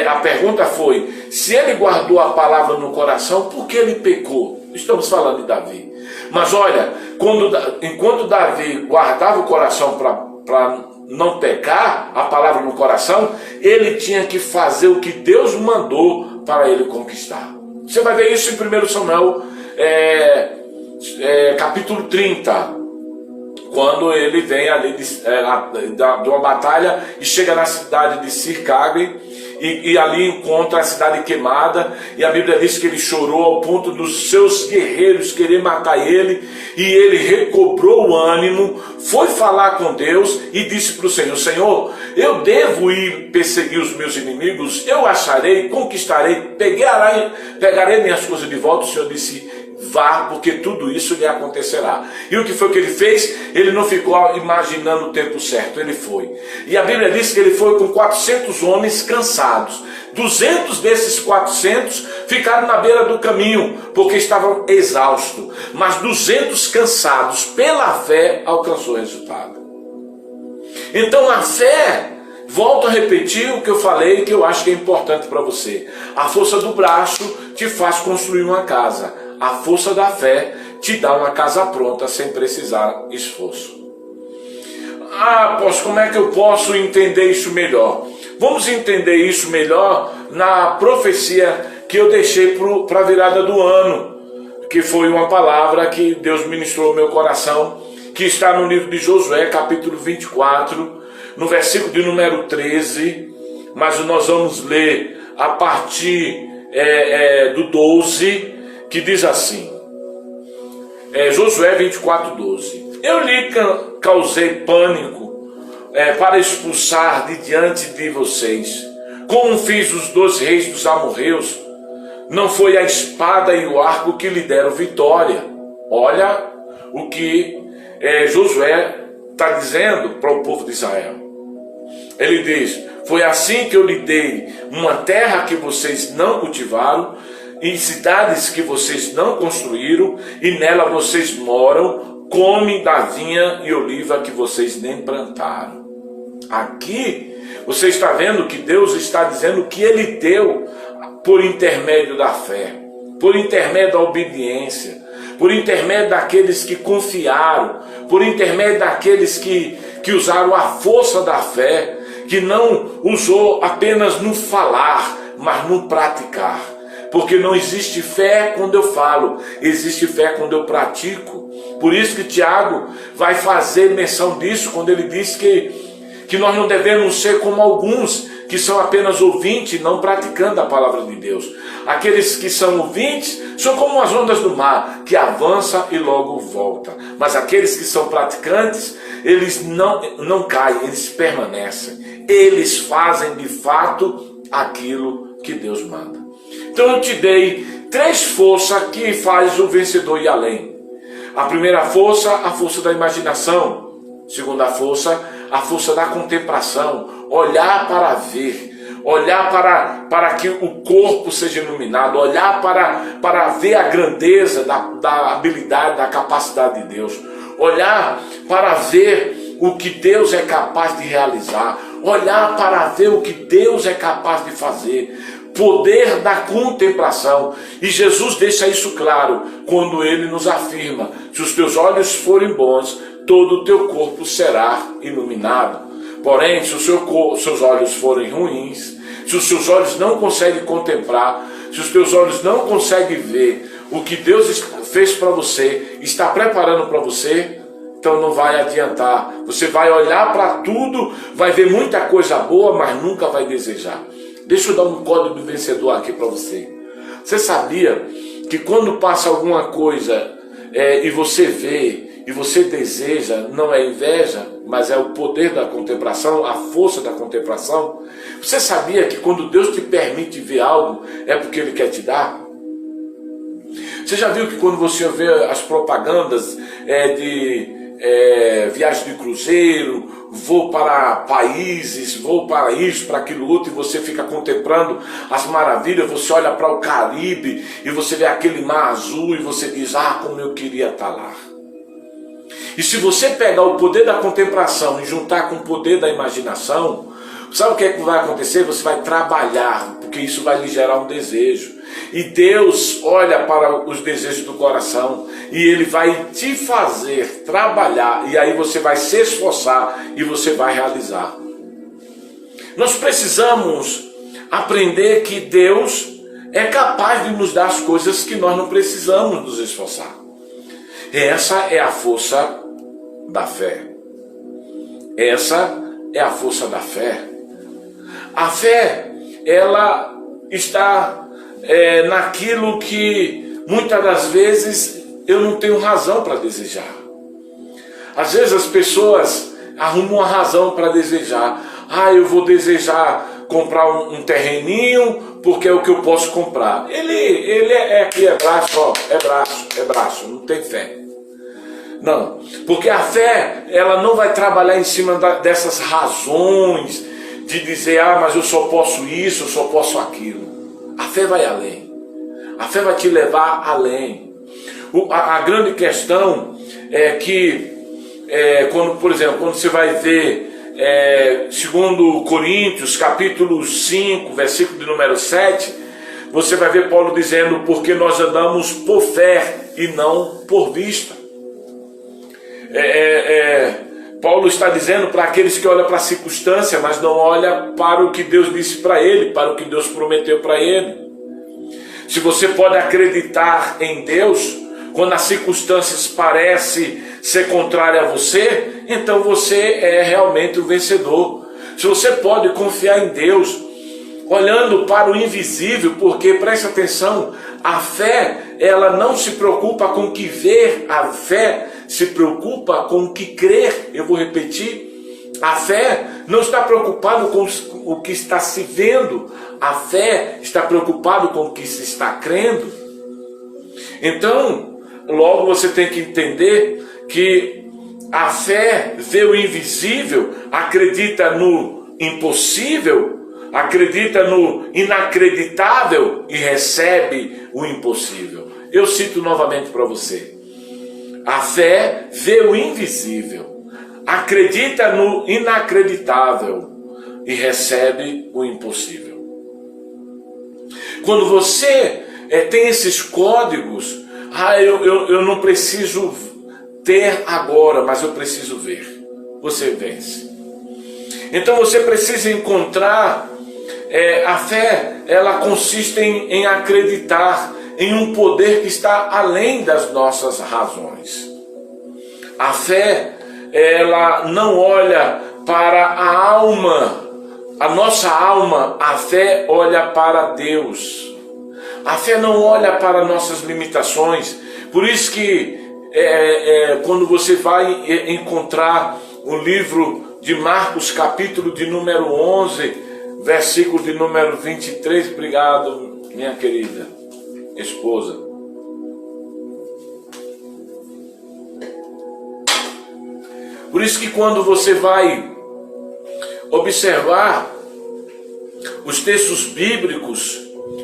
A pergunta foi: se ele guardou a palavra no coração, por que ele pecou? Estamos falando de Davi. Mas olha, enquanto Davi guardava o coração para não pecar, a palavra no coração, ele tinha que fazer o que Deus mandou para ele conquistar. Você vai ver isso em 1 Samuel capítulo 30, quando ele vem ali de uma batalha e chega na cidade de Siclag, e ali encontra a cidade queimada, e a Bíblia diz que ele chorou ao ponto dos seus guerreiros querer matar ele, e ele recobrou o ânimo, foi falar com Deus e disse para o Senhor: Senhor, eu devo ir perseguir os meus inimigos? Eu acharei, conquistarei, pegarei minhas coisas de volta? O Senhor disse: vá, porque tudo isso lhe acontecerá. E o que foi que ele fez? Ele não ficou imaginando o tempo certo, ele foi. E a Bíblia diz que ele foi com 400 homens cansados. 200 desses 400 ficaram na beira do caminho, porque estavam exaustos. Mas 200 cansados, pela fé, alcançou o resultado. Então a fé, volto a repetir o que eu falei, que eu acho que é importante para você. A força do braço te faz construir uma casa. A força da fé te dá uma casa pronta sem precisar esforço. Apóstolo, como é que eu posso entender isso melhor? Vamos entender isso melhor na profecia que eu deixei para a virada do ano, que foi uma palavra que Deus ministrou ao meu coração, que está no livro de Josué, capítulo 24, no versículo de número 13, mas nós vamos ler a partir do 12, que diz assim, Josué 24, 12. Eu lhe causei pânico para expulsar de diante de vocês, como fiz os 2 reis dos amorreus. Não foi a espada e o arco que lhe deram vitória. Olha o que Josué está dizendo para o povo de Israel. Ele diz: foi assim que eu lhe dei uma terra que vocês não cultivaram, em cidades que vocês não construíram, e nela vocês moram, comem da vinha e oliva que vocês nem plantaram. Aqui você está vendo que Deus está dizendo que Ele deu por intermédio da fé, por intermédio da obediência, por intermédio daqueles que confiaram, por intermédio daqueles que usaram a força da fé, que não usou apenas no falar, mas no praticar. Porque não existe fé quando eu falo, existe fé quando eu pratico. Por isso que Tiago vai fazer menção disso, quando ele diz que nós não devemos ser como alguns que são apenas ouvintes, não praticando a palavra de Deus. Aqueles que são ouvintes são como as ondas do mar, que avança e logo volta. Mas aqueles que são praticantes, eles não caem, eles permanecem. Eles fazem de fato aquilo que Deus manda. Então eu te dei 3 forças que faz o vencedor ir além. A primeira força, a força da imaginação. Segunda força, a força da contemplação. Olhar para ver. Olhar para que o corpo seja iluminado. Olhar para ver a grandeza da habilidade, da capacidade de Deus. Olhar para ver o que Deus é capaz de realizar. olhar para ver o que Deus é capaz de fazer, poder da contemplação. E Jesus deixa isso claro quando ele nos afirma: se os teus olhos forem bons, todo o teu corpo será iluminado. Porém, se os seus olhos forem ruins, se os seus olhos não conseguem contemplar, se os teus olhos não conseguem ver o que Deus fez para você, está preparando para você, então não vai adiantar. Você vai olhar para tudo, vai ver muita coisa boa, mas nunca vai desejar. Deixa eu dar um código do vencedor aqui para você. Você sabia que quando passa alguma coisa e você vê, e você deseja, não é inveja, mas é o poder da contemplação, a força da contemplação? Você sabia que quando Deus te permite ver algo, é porque Ele quer te dar? Você já viu que quando você vê as propagandas de viagem de cruzeiro, vou para países, vou para isso, para aquilo outro, e você fica contemplando as maravilhas, você olha para o Caribe, e você vê aquele mar azul, e você diz: ah, como eu queria estar lá. E se você pegar o poder da contemplação e juntar com o poder da imaginação, sabe o que é que vai acontecer? Você vai trabalhar, porque isso vai lhe gerar um desejo. E Deus olha para os desejos do coração e Ele vai te fazer trabalhar, e aí você vai se esforçar e você vai realizar. Nós precisamos aprender que Deus é capaz de nos dar as coisas que nós não precisamos nos esforçar. Essa é a força da fé. Essa é a força da fé. A fé, ela está naquilo que muitas das vezes eu não tenho razão para desejar. Às vezes as pessoas arrumam uma razão para desejar. Ah, eu vou desejar comprar um terreninho porque é o que eu posso comprar. Ele é braço, ó, é braço, não tem fé. Não, porque a fé, ela não vai trabalhar em cima dessas razões de dizer: ah, mas eu só posso isso, eu só posso aquilo. A fé vai além. A fé vai te levar além. A grande questão é que, por exemplo, quando você vai ver, segundo Coríntios, capítulo 5, versículo de número 7, você vai ver Paulo dizendo: porque nós andamos por fé e não por vista. Paulo está dizendo para aqueles que olham para a circunstância, mas não olham para o que Deus disse para ele, para o que Deus prometeu para ele. Se você pode acreditar em Deus, quando as circunstâncias parecem ser contrárias a você, então você é realmente o vencedor. Se você pode confiar em Deus, olhando para o invisível, porque, preste atenção, a fé, ela não se preocupa com o que ver, a fé se preocupa com o que crer. Eu vou repetir: a fé não está preocupada com o que está se vendo, a fé está preocupada com o que se está crendo. Então, logo você tem que entender que a fé vê o invisível, acredita no impossível, acredita no inacreditável e recebe o impossível. Eu cito novamente para você: a fé vê o invisível, acredita no inacreditável e recebe o impossível. Quando você tem esses códigos, eu não preciso ter agora, mas eu preciso ver, você vence. Então você precisa encontrar, a fé, ela consiste em acreditar em um poder que está além das nossas razões. A fé, ela não olha para a alma, a nossa alma, a fé olha para Deus. A fé não olha para nossas limitações. Por isso que quando você vai encontrar o livro de Marcos, capítulo de número 11, versículo de número 23, obrigado, minha querida esposa. Por isso que quando você vai observar os textos bíblicos,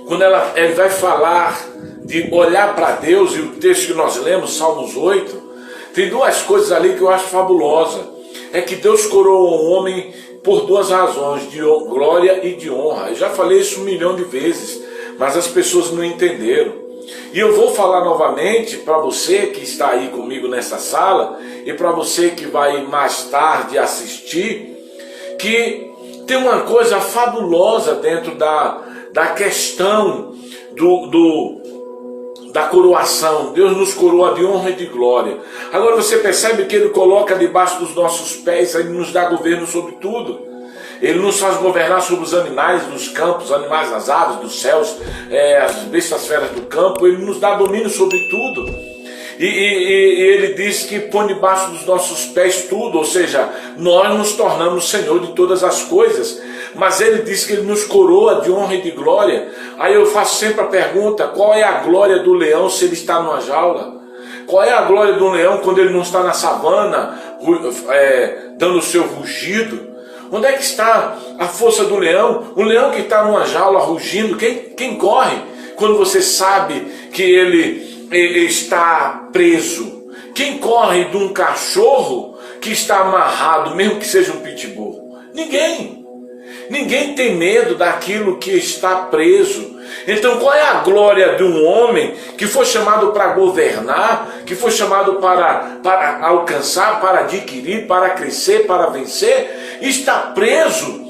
quando ele vai falar de olhar para Deus, e o texto que nós lemos, Salmos 8, tem duas coisas ali que eu acho fabulosa. É que Deus coroou um homem por duas razões, de glória e de honra. Eu já falei isso 1 milhão de vezes, mas as pessoas não entenderam. E eu vou falar novamente para você que está aí comigo nessa sala e para você que vai mais tarde assistir, que tem uma coisa fabulosa dentro da questão da coroação. Deus nos coroa de honra e de glória. Agora você percebe que Ele coloca debaixo dos nossos pés, Ele nos dá governo sobre tudo. Ele nos faz governar sobre os animais dos campos, os animais das aves, dos céus, as bestas feras do campo. Ele nos dá domínio sobre tudo. E Ele diz que põe debaixo dos nossos pés tudo, ou seja, nós nos tornamos Senhor de todas as coisas. Mas Ele diz que Ele nos coroa de honra e de glória. Aí eu faço sempre a pergunta: qual é a glória do leão se ele está numa jaula? Qual é a glória do leão quando ele não está na savana, dando o seu rugido? Onde é que está a força do leão? O leão que está numa jaula rugindo, quem corre quando você sabe que ele está preso? Quem corre de um cachorro que está amarrado, mesmo que seja um pitbull? Ninguém. Ninguém tem medo daquilo que está preso. Então qual é a glória de um homem que foi chamado para governar, que foi chamado para alcançar, para adquirir, para crescer, para vencer, e está preso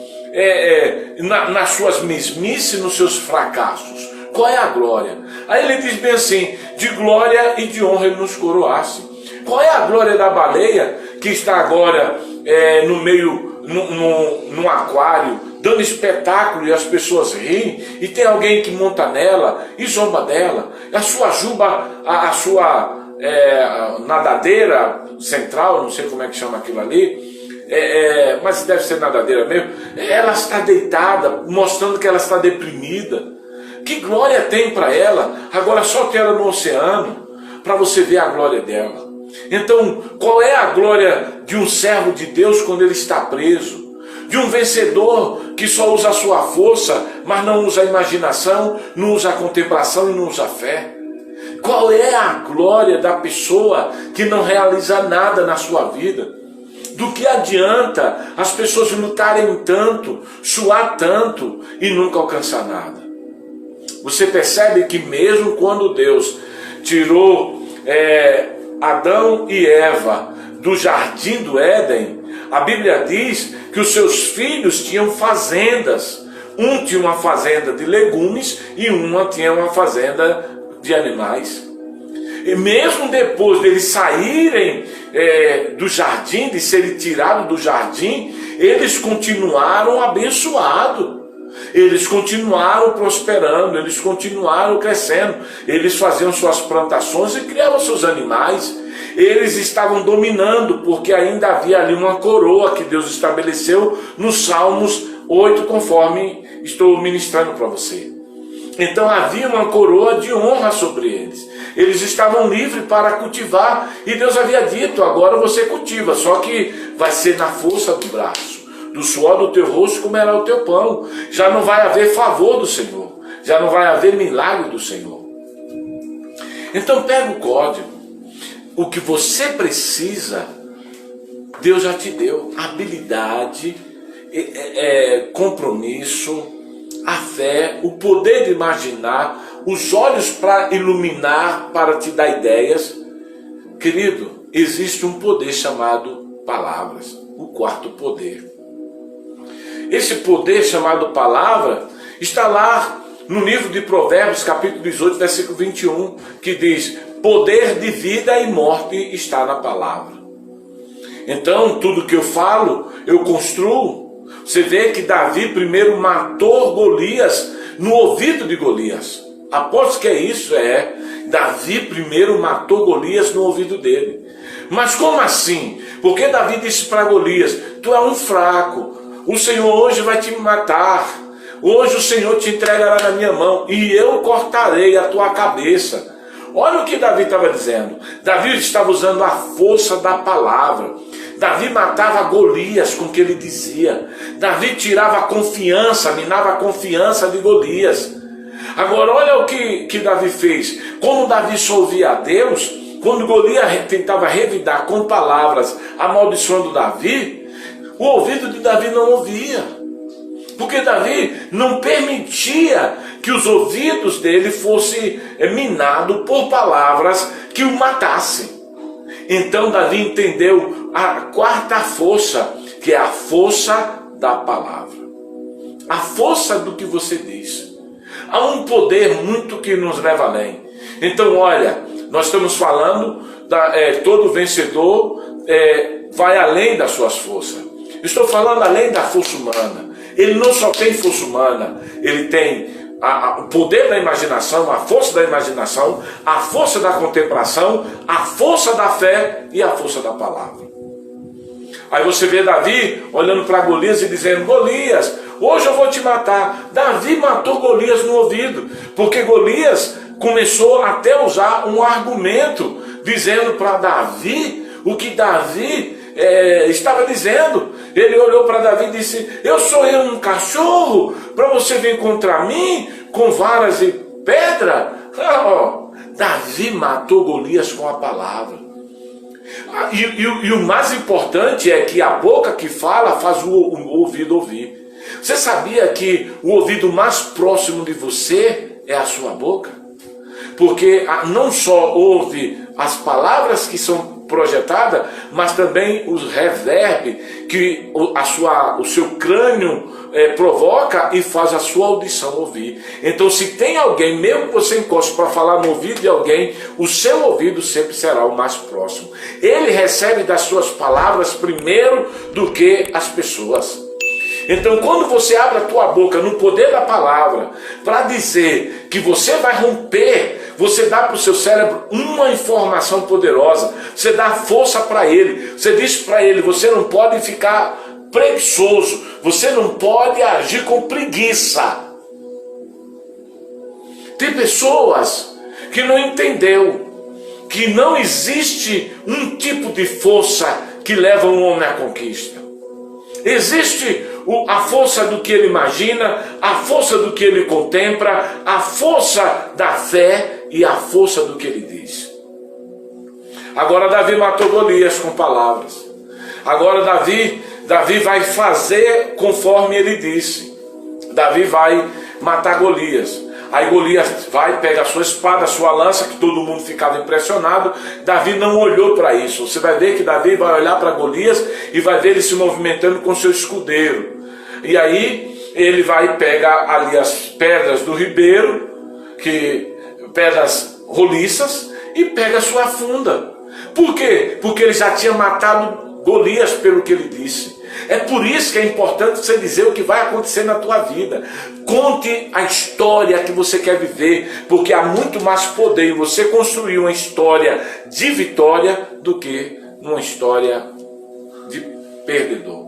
nas suas mesmices, nos seus fracassos? Qual é a glória? Aí ele diz bem assim: de glória e de honra ele nos coroasse. Qual é a glória da baleia que está agora no meio, num aquário, dando espetáculo e as pessoas riem, e tem alguém que monta nela e zomba dela? A sua juba, a sua nadadeira central, não sei como é que chama aquilo ali, mas deve ser nadadeira mesmo, ela está deitada, mostrando que ela está deprimida. Que glória tem para ela? Agora solte ela no oceano, para você ver a glória dela. Então, qual é a glória de um servo de Deus quando ele está preso? De um vencedor que só usa a sua força, mas não usa a imaginação, não usa a contemplação e não usa a fé? Qual é a glória da pessoa que não realiza nada na sua vida? Do que adianta as pessoas lutarem tanto, suar tanto e nunca alcançar nada? Você percebe que mesmo quando Deus tirou Adão e Eva do jardim do Éden, a Bíblia diz que os seus filhos tinham fazendas. Um tinha uma fazenda de legumes e uma tinha uma fazenda de animais. E mesmo depois deles saírem do jardim, de serem tirados do jardim, eles continuaram abençoados. Eles continuaram prosperando, eles continuaram crescendo, eles faziam suas plantações e criavam seus animais. Eles estavam dominando, porque ainda havia ali uma coroa que Deus estabeleceu nos Salmos 8, conforme estou ministrando para você. Então havia uma coroa de honra sobre eles. Eles estavam livres para cultivar, e Deus havia dito: agora você cultiva, só que vai ser na força do braço. Do suor do teu rosto comerá o teu pão. Já não vai haver favor do Senhor, já não vai haver milagre do Senhor. Então pega o código. O que você precisa, Deus já te deu. Habilidade, compromisso, a fé, o poder de imaginar, os olhos para iluminar, para te dar ideias. Querido, existe um poder chamado palavras, o quarto poder. Esse poder chamado palavra está lá no livro de Provérbios, capítulo 18, versículo 21, que diz: poder de vida e morte está na palavra. Então, tudo que eu falo, eu construo. Você vê que Davi primeiro matou Golias no ouvido de Golias. Aposto que é isso, Davi primeiro matou Golias no ouvido dele. Mas como assim? Porque Davi disse para Golias: tu é um fraco. O Senhor hoje vai te matar. Hoje o Senhor te entregará na minha mão e eu cortarei a tua cabeça. Olha o que Davi estava dizendo. Davi estava usando a força da palavra. Davi matava Golias com o que ele dizia. Davi tirava a confiança, minava a confiança de Golias. Agora olha o que Davi fez. Como Davi só ouvia a Deus, quando Golias tentava revidar com palavras amaldiçoando Davi, o ouvido de Davi não ouvia. Porque Davi não permitia que os ouvidos dele fossem minados por palavras que o matassem. Então Davi entendeu a quarta força, que é a força da palavra. A força do que você diz. Há um poder muito que nos leva além. Então olha, nós estamos falando, todo vencedor vai além das suas forças. Estou falando além da força humana. Ele não só tem força humana, ele tem o poder da imaginação, a força da imaginação, a força da contemplação, a força da fé e a força da palavra. Aí você vê Davi olhando para Golias e dizendo: Golias, hoje eu vou te matar. Davi matou Golias no ouvido, porque Golias começou até a usar um argumento, dizendo para Davi o que Davi estava dizendo. Ele olhou para Davi e disse: eu sou um cachorro para você vir contra mim com varas e pedra? Davi matou Golias com a palavra. E o mais importante é que a boca que fala faz o ouvido ouvir. Você sabia que o ouvido mais próximo de você é a sua boca? Porque não só ouve as palavras que são projetadas, mas também os reverb que o seu crânio provoca e faz a sua audição ouvir. Então, se tem alguém, mesmo que você encoste para falar no ouvido de alguém, o seu ouvido sempre será o mais próximo. Ele recebe das suas palavras primeiro do que as pessoas. Então, quando você abre a tua boca no poder da palavra para dizer que você vai romper, você dá para o seu cérebro uma informação poderosa, você dá força para ele, você diz para ele: você não pode ficar preguiçoso, você não pode agir com preguiça. Tem pessoas que não entendeu que não existe um tipo de força que leva um homem à conquista. Existe a força do que ele imagina, a força do que ele contempla, a força da fé e a força do que ele diz. Agora Davi matou Golias com palavras. Agora Davi vai fazer conforme ele disse. Davi vai matar Golias. Aí Golias vai, pega a sua espada, a sua lança, que todo mundo ficava impressionado. Davi não olhou para isso. Você vai ver que Davi vai olhar para Golias e vai ver ele se movimentando com seu escudeiro. E aí ele vai pegar ali as pedras do ribeiro, pedras roliças, e pega a sua funda. Por quê? Porque ele já tinha matado Golias pelo que ele disse. É por isso que é importante você dizer o que vai acontecer na tua vida. Conte a história que você quer viver, porque há muito mais poder em você construir uma história de vitória do que uma história de perdedor.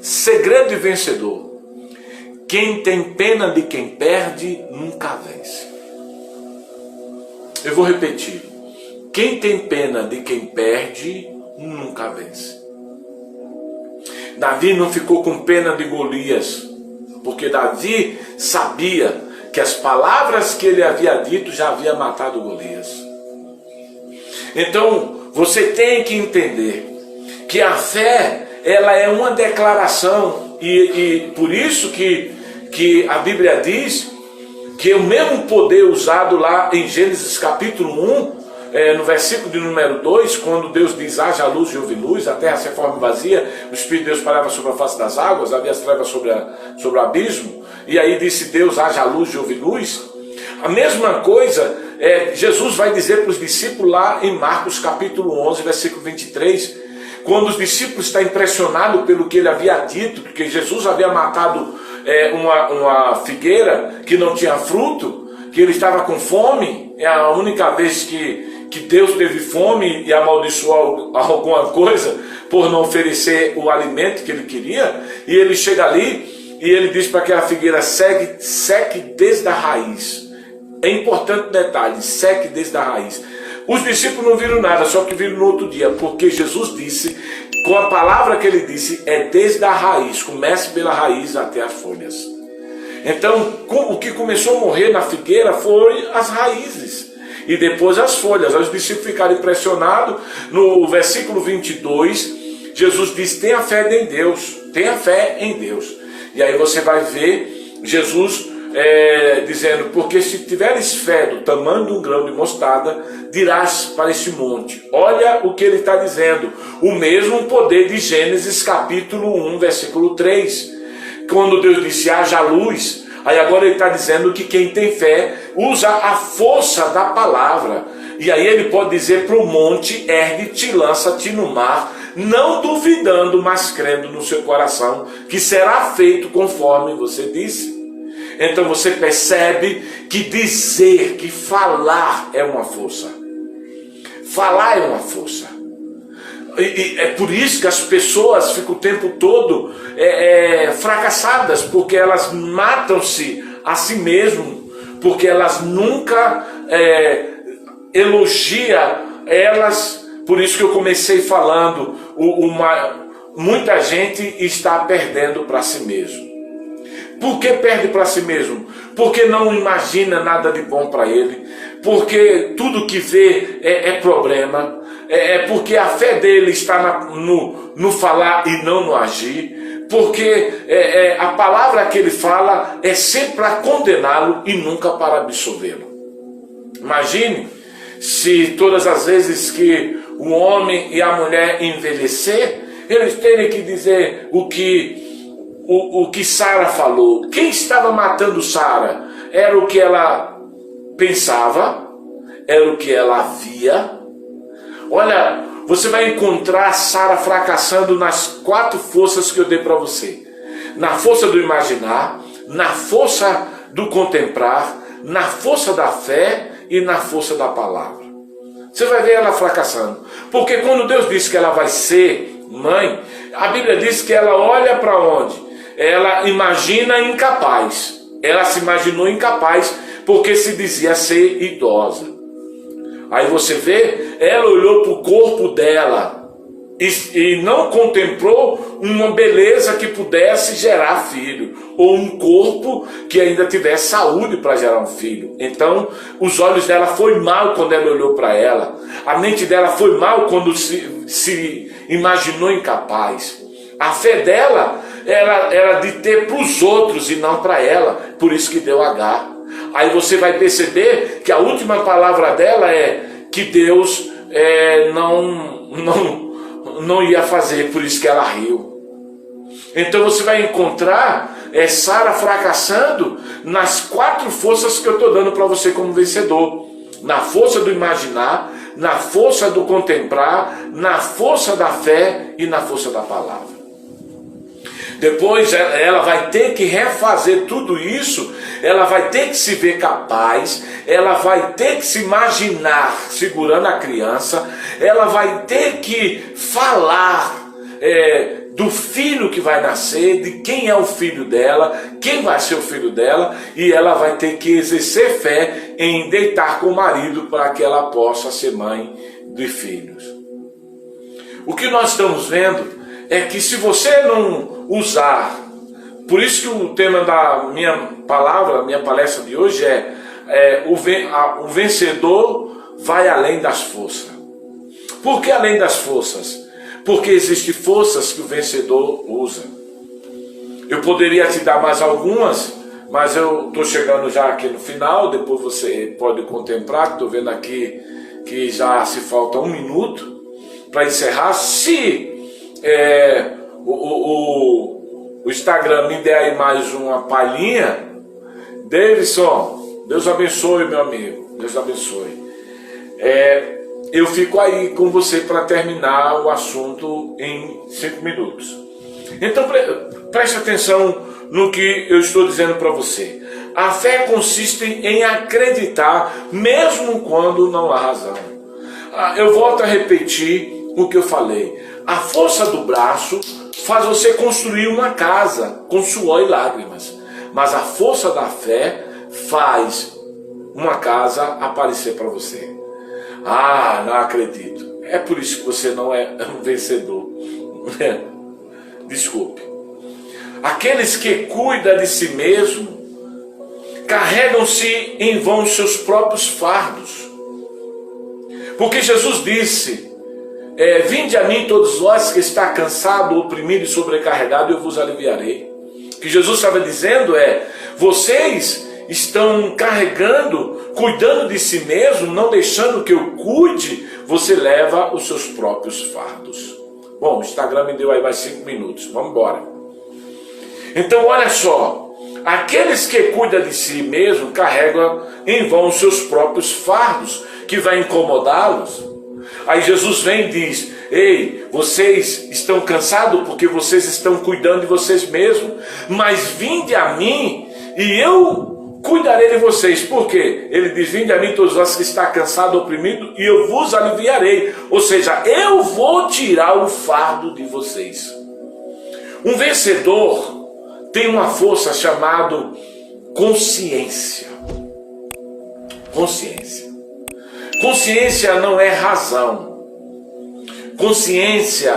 Segredo de vencedor: quem tem pena de quem perde nunca vence. Eu vou repetir: quem tem pena de quem perde nunca vence. Davi não ficou com pena de Golias, porque Davi sabia que as palavras que ele havia dito já havia matado Golias. Então você tem que entender que a fé, ela é uma declaração, e por isso que a Bíblia diz que o mesmo poder usado lá em Gênesis capítulo 1, no versículo de número 2, quando Deus diz: haja luz e houve luz, a terra se forma vazia, o Espírito de Deus parava sobre a face das águas, havia as trevas sobre o abismo, e aí disse Deus: haja luz e houve luz. A mesma coisa Jesus vai dizer para os discípulos lá em Marcos capítulo 11, versículo 23, quando os discípulos estão impressionados pelo que ele havia dito, porque Jesus havia matado uma figueira que não tinha fruto, que ele estava com fome. É a única vez que Deus teve fome e amaldiçoou alguma coisa por não oferecer o alimento que ele queria. E ele chega ali e ele diz para que a figueira seque desde a raiz. É importante detalhe: seque desde a raiz. Os discípulos não viram nada, só que viram no outro dia, porque Jesus disse, com a palavra que ele disse, é desde a raiz, comece pela raiz até as folhas. Então, o que começou a morrer na figueira foi as raízes e depois as folhas. Os discípulos ficaram impressionados. No versículo 22, Jesus diz: tenha fé em Deus, tenha fé em Deus. E aí você vai ver Jesus dizendo: porque se tiveres fé do tamanho de um grão de mostarda, dirás para esse monte. Olha o que ele está dizendo, o mesmo poder de Gênesis capítulo 1, versículo 3, quando Deus disse: haja luz. Aí agora ele está dizendo que quem tem fé usa a força da palavra. E aí ele pode dizer para o monte: ergue-te, lança-te no mar, não duvidando, mas crendo no seu coração que será feito conforme você disse. Então você percebe que dizer, que falar é uma força. Falar é uma força. E é por isso que as pessoas ficam o tempo todo fracassadas, porque elas matam-se a si mesmas, porque elas nunca elogiam elas. Por isso que eu comecei falando, muita gente está perdendo para si mesmo. Por que perde para si mesmo? Porque não imagina nada de bom para ele, porque tudo que vê é problema, porque a fé dele está no falar e não no agir, porque a palavra que ele fala é sempre para condená-lo e nunca para absolvê-lo. Imagine se todas as vezes que o homem e a mulher envelhecer, eles terem que dizer o que Sara falou. Quem estava matando Sara? Era o que ela pensava, era o que ela via. Olha, você vai encontrar Sara fracassando nas 4 forças que eu dei para você: na força do imaginar, na força do contemplar, na força da fé e na força da palavra. Você vai ver ela fracassando, porque quando Deus diz que ela vai ser mãe, a Bíblia diz que ela olha para onde? Ela imagina incapaz. Ela se imaginou incapaz porque se dizia ser idosa. Aí você vê, ela olhou para o corpo dela e não contemplou uma beleza que pudesse gerar filho, ou um corpo que ainda tivesse saúde para gerar um filho. Então os olhos dela foi mal quando ela olhou para ela, a mente dela foi mal quando se imaginou incapaz. A fé dela era de ter para os outros e não para ela, por isso que deu H. Aí você vai perceber que a última palavra dela é que Deus não ia fazer, por isso que ela riu. Então você vai encontrar Sara fracassando nas 4 forças que eu estou dando para você como vencedor: na força do imaginar, na força do contemplar, na força da fé e na força da palavra. Depois ela vai ter que refazer tudo isso, ela vai ter que se ver capaz, ela vai ter que se imaginar segurando a criança, ela vai ter que falar do filho que vai nascer, de quem é o filho dela, quem vai ser o filho dela, e ela vai ter que exercer fé em deitar com o marido para que ela possa ser mãe de filhos. O que nós estamos vendo é que se você não usar, por isso que o tema da minha palavra, minha palestra de hoje o vencedor vai além das forças. Por que além das forças? Porque existem forças que o vencedor usa. Eu poderia te dar mais algumas, mas eu estou chegando já aqui no final, depois você pode contemplar, estou vendo aqui que já se falta 1 minuto para encerrar. Se o Instagram me der aí mais uma palhinha, Davidson, Deus abençoe, meu amigo, Deus abençoe. Eu fico aí com você para terminar o assunto em 5 minutos. Então preste atenção no que eu estou dizendo para você. A fé consiste em acreditar mesmo quando não há razão. Eu volto a repetir o que eu falei. A força do braço faz você construir uma casa com suor e lágrimas, mas a força da fé faz uma casa aparecer para você. Ah, não acredito. É por isso que você não é um vencedor. Desculpe. Aqueles que cuidam de si mesmo carregam-se em vão os seus próprios fardos. Porque Jesus disse vinde a mim todos vós que está cansado, oprimido e sobrecarregado, eu vos aliviarei. O que Jesus estava dizendo vocês estão carregando, cuidando de si mesmo, não deixando que eu cuide, você leva os seus próprios fardos. Bom, o Instagram me deu aí mais 5 minutos, vamos embora. Então olha só, aqueles que cuidam de si mesmo carregam em vão os seus próprios fardos, que vai incomodá-los. Aí Jesus vem e diz: ei, vocês estão cansados porque vocês estão cuidando de vocês mesmos, mas vinde a mim e eu cuidarei de vocês. Por quê? Ele diz: vinde a mim todos vós que está cansado, oprimido, e eu vos aliviarei. Ou seja, eu vou tirar o fardo de vocês. Um vencedor tem uma força chamada consciência. Consciência. Consciência não é razão. Consciência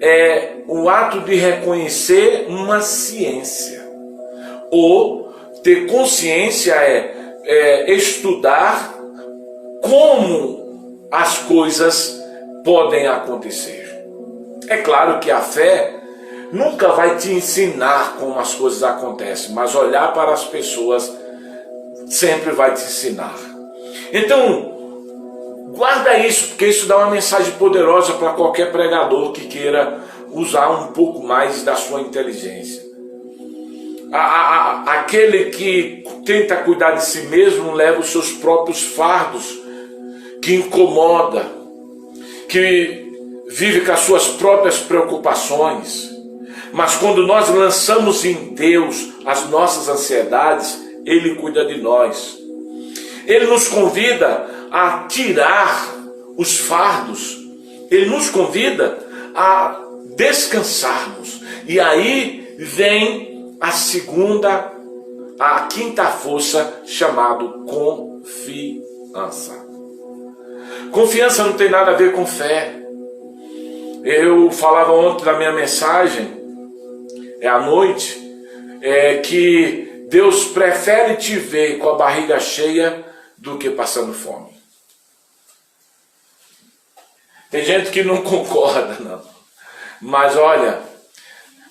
é o ato de reconhecer uma ciência. Ou ter consciência é estudar como as coisas podem acontecer. É claro que a fé nunca vai te ensinar como as coisas acontecem, mas olhar para as pessoas sempre vai te ensinar. Então, guarda isso, porque isso dá uma mensagem poderosa para qualquer pregador que queira usar um pouco mais da sua inteligência. Aquele que tenta cuidar de si mesmo leva os seus próprios fardos, que incomoda, que vive com as suas próprias preocupações. Mas quando nós lançamos em Deus as nossas ansiedades, Ele cuida de nós. Ele nos convida a tirar os fardos. Ele nos convida a descansarmos. E aí vem a quinta força, chamado confiança. Confiança não tem nada a ver com fé. Eu falava ontem na minha mensagem, à noite, que Deus prefere te ver com a barriga cheia do que passando fome. Tem gente que não concorda, não. Mas olha,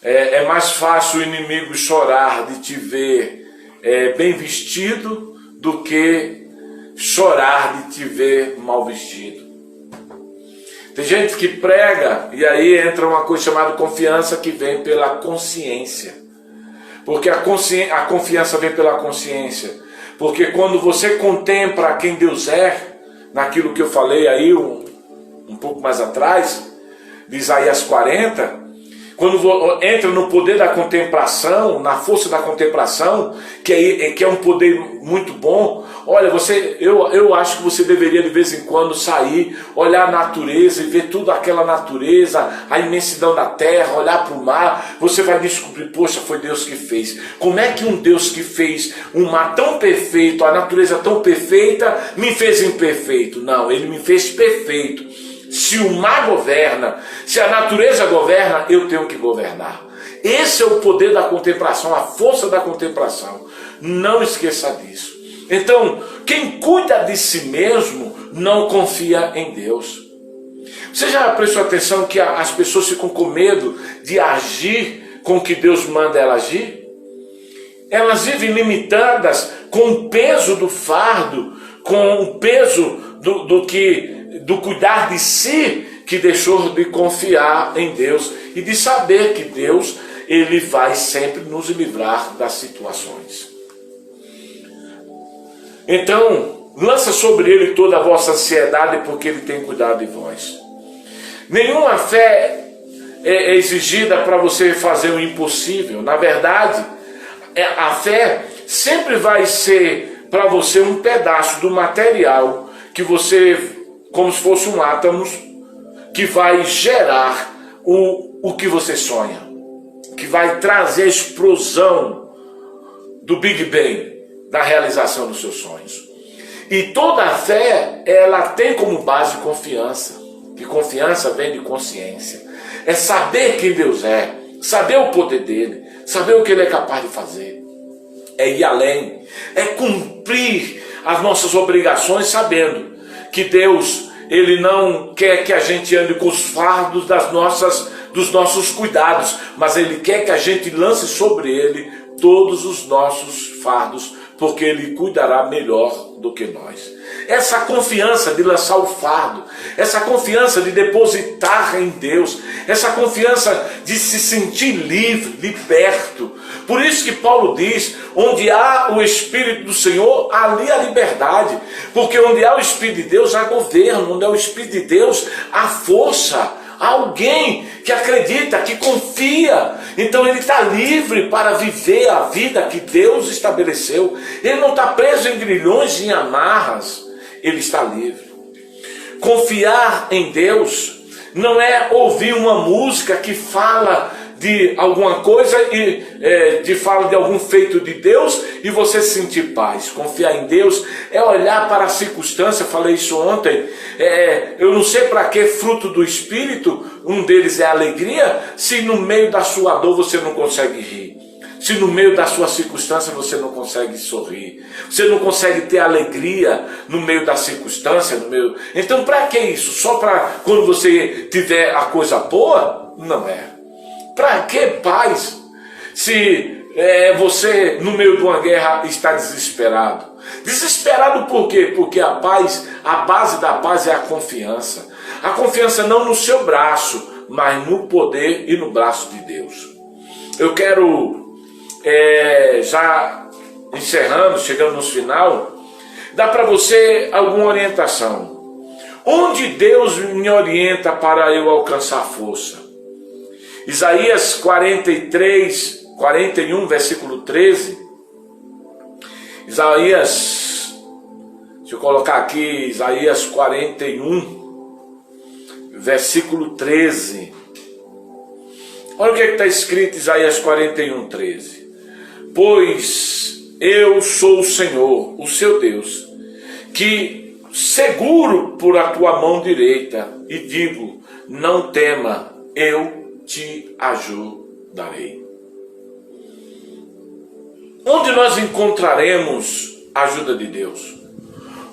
é mais fácil o inimigo chorar de te ver bem vestido do que chorar de te ver mal vestido. Tem gente que prega e aí entra uma coisa chamada confiança, que vem pela consciência. Porque a confiança vem pela consciência. Porque quando você contempla quem Deus é, naquilo que eu falei aí um pouco mais atrás, de Isaías 40, quando entra no poder da contemplação, na força da contemplação, que é um poder muito bom. Olha, eu acho que você deveria de vez em quando sair, olhar a natureza e ver toda aquela natureza, a imensidão da terra, olhar para o mar. Você vai descobrir, poxa, foi Deus que fez. Como é que um Deus que fez um mar tão perfeito, a natureza tão perfeita, me fez imperfeito? Não, Ele me fez perfeito. Se o mar governa, se a natureza governa, eu tenho que governar. Esse é o poder da contemplação, a força da contemplação. Não esqueça disso. Então, quem cuida de si mesmo não confia em Deus. Você já prestou atenção que as pessoas ficam com medo de agir com o que Deus manda elas agir? Elas vivem limitadas com o peso do fardo, com o peso do cuidar de si, que deixou de confiar em Deus e de saber que Deus, Ele vai sempre nos livrar das situações. Então, lança sobre Ele toda a vossa ansiedade, porque Ele tem cuidado de vós. Nenhuma fé é exigida para você fazer o impossível. Na verdade, a fé sempre vai ser para você um pedaço do material que você, como se fosse um átomo, que vai gerar o que você sonha, que vai trazer a explosão do Big Bang, da realização dos seus sonhos. E toda a fé, ela tem como base confiança, que confiança vem de consciência. É saber quem Deus é, saber o poder dele, saber o que ele é capaz de fazer. É ir além, é cumprir as nossas obrigações sabendo que Deus, Ele não quer que a gente ande com os fardos dos nossos cuidados, mas Ele quer que a gente lance sobre Ele todos os nossos fardos, porque Ele cuidará melhor do que nós. Essa confiança de lançar o fardo, essa confiança de depositar em Deus, essa confiança de se sentir livre, liberto. Por isso que Paulo diz, onde há o Espírito do Senhor, ali há liberdade. Porque onde há o Espírito de Deus, há governo. Onde há o Espírito de Deus, há força. Há alguém que acredita, que confia. Então ele está livre para viver a vida que Deus estabeleceu. Ele não está preso em grilhões e em amarras. Ele está livre. Confiar em Deus não é ouvir uma música que fala de alguma coisa e fala de algum feito de Deus e você sentir paz. Confiar em Deus é olhar para a circunstância. Falei isso ontem. Eu não sei para que fruto do Espírito, um deles é a alegria, se no meio da sua dor você não consegue rir. Se no meio da sua circunstância você não consegue sorrir, você não consegue ter alegria no meio da circunstância, então para que isso? Só para quando você tiver a coisa boa? Não é. Para que paz? Se você no meio de uma guerra está desesperado. Desesperado por quê? Porque a paz, a base da paz é a confiança. A confiança não no seu braço, mas no poder e no braço de Deus. Eu quero já encerrando, chegando no final, dá para você alguma orientação. Onde Deus me orienta para eu alcançar força? Isaías 43, 41, versículo 13. Isaías, deixa eu colocar aqui, Isaías 41, versículo 13. Olha o que está escrito em Isaías 41, 13. Pois eu sou o Senhor, o seu Deus, que seguro por a tua mão direita e digo, não tema, eu te ajudarei. Onde nós encontraremos a ajuda de Deus?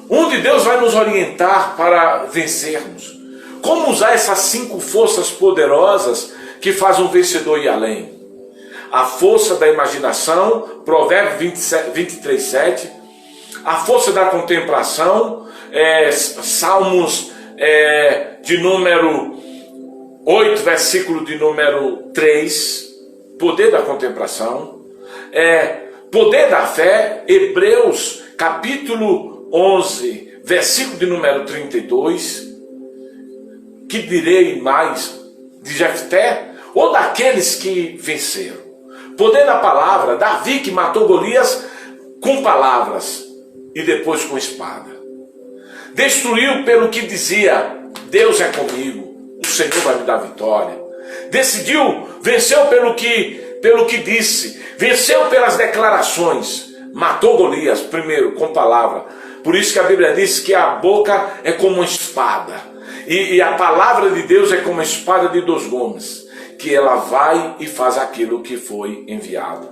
Onde Deus vai nos orientar para vencermos? Como usar essas 5 forças poderosas que fazem um vencedor ir além? A força da imaginação, Provérbios 23, 7. A força da contemplação, Salmos de número 8, versículo de número 3. Poder da contemplação. Poder da fé, Hebreus capítulo 11, versículo de número 32. Que direi mais de Jefté ou daqueles que venceram? Poder da palavra, Davi que matou Golias com palavras e depois com espada. Destruiu pelo que dizia, Deus é comigo, o Senhor vai me dar vitória. Decidiu, venceu pelo que disse, venceu pelas declarações, matou Golias primeiro com palavra. Por isso que a Bíblia diz que a boca é como uma espada e a palavra de Deus é como uma espada de 2 gumes, que ela vai e faz aquilo que foi enviado.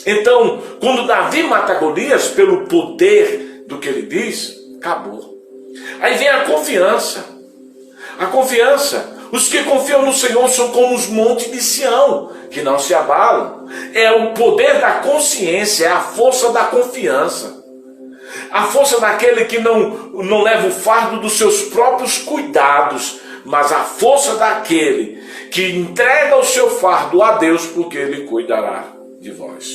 Então, quando Davi mata Golias pelo poder do que ele diz, acabou. Aí vem a confiança. A confiança. Os que confiam no Senhor são como os montes de Sião, que não se abalam. É o poder da consciência, é a força da confiança. A força daquele que não leva o fardo dos seus próprios cuidados, mas a força daquele que entrega o seu fardo a Deus, porque Ele cuidará de vós.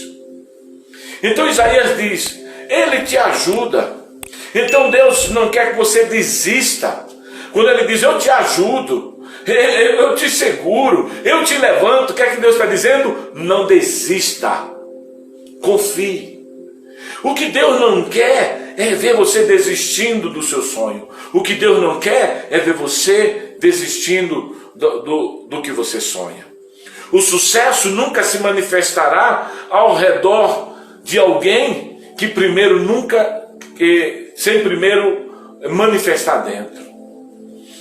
Então Isaías diz, Ele te ajuda. Então Deus não quer que você desista. Quando Ele diz, eu te ajudo, eu te seguro, eu te levanto, o que é que Deus está dizendo? Não desista, confie. O que Deus não quer é ver você desistindo do seu sonho. O que Deus não quer é ver você desistindo do que você sonha. O sucesso nunca se manifestará ao redor de alguém que sem primeiro manifestar dentro.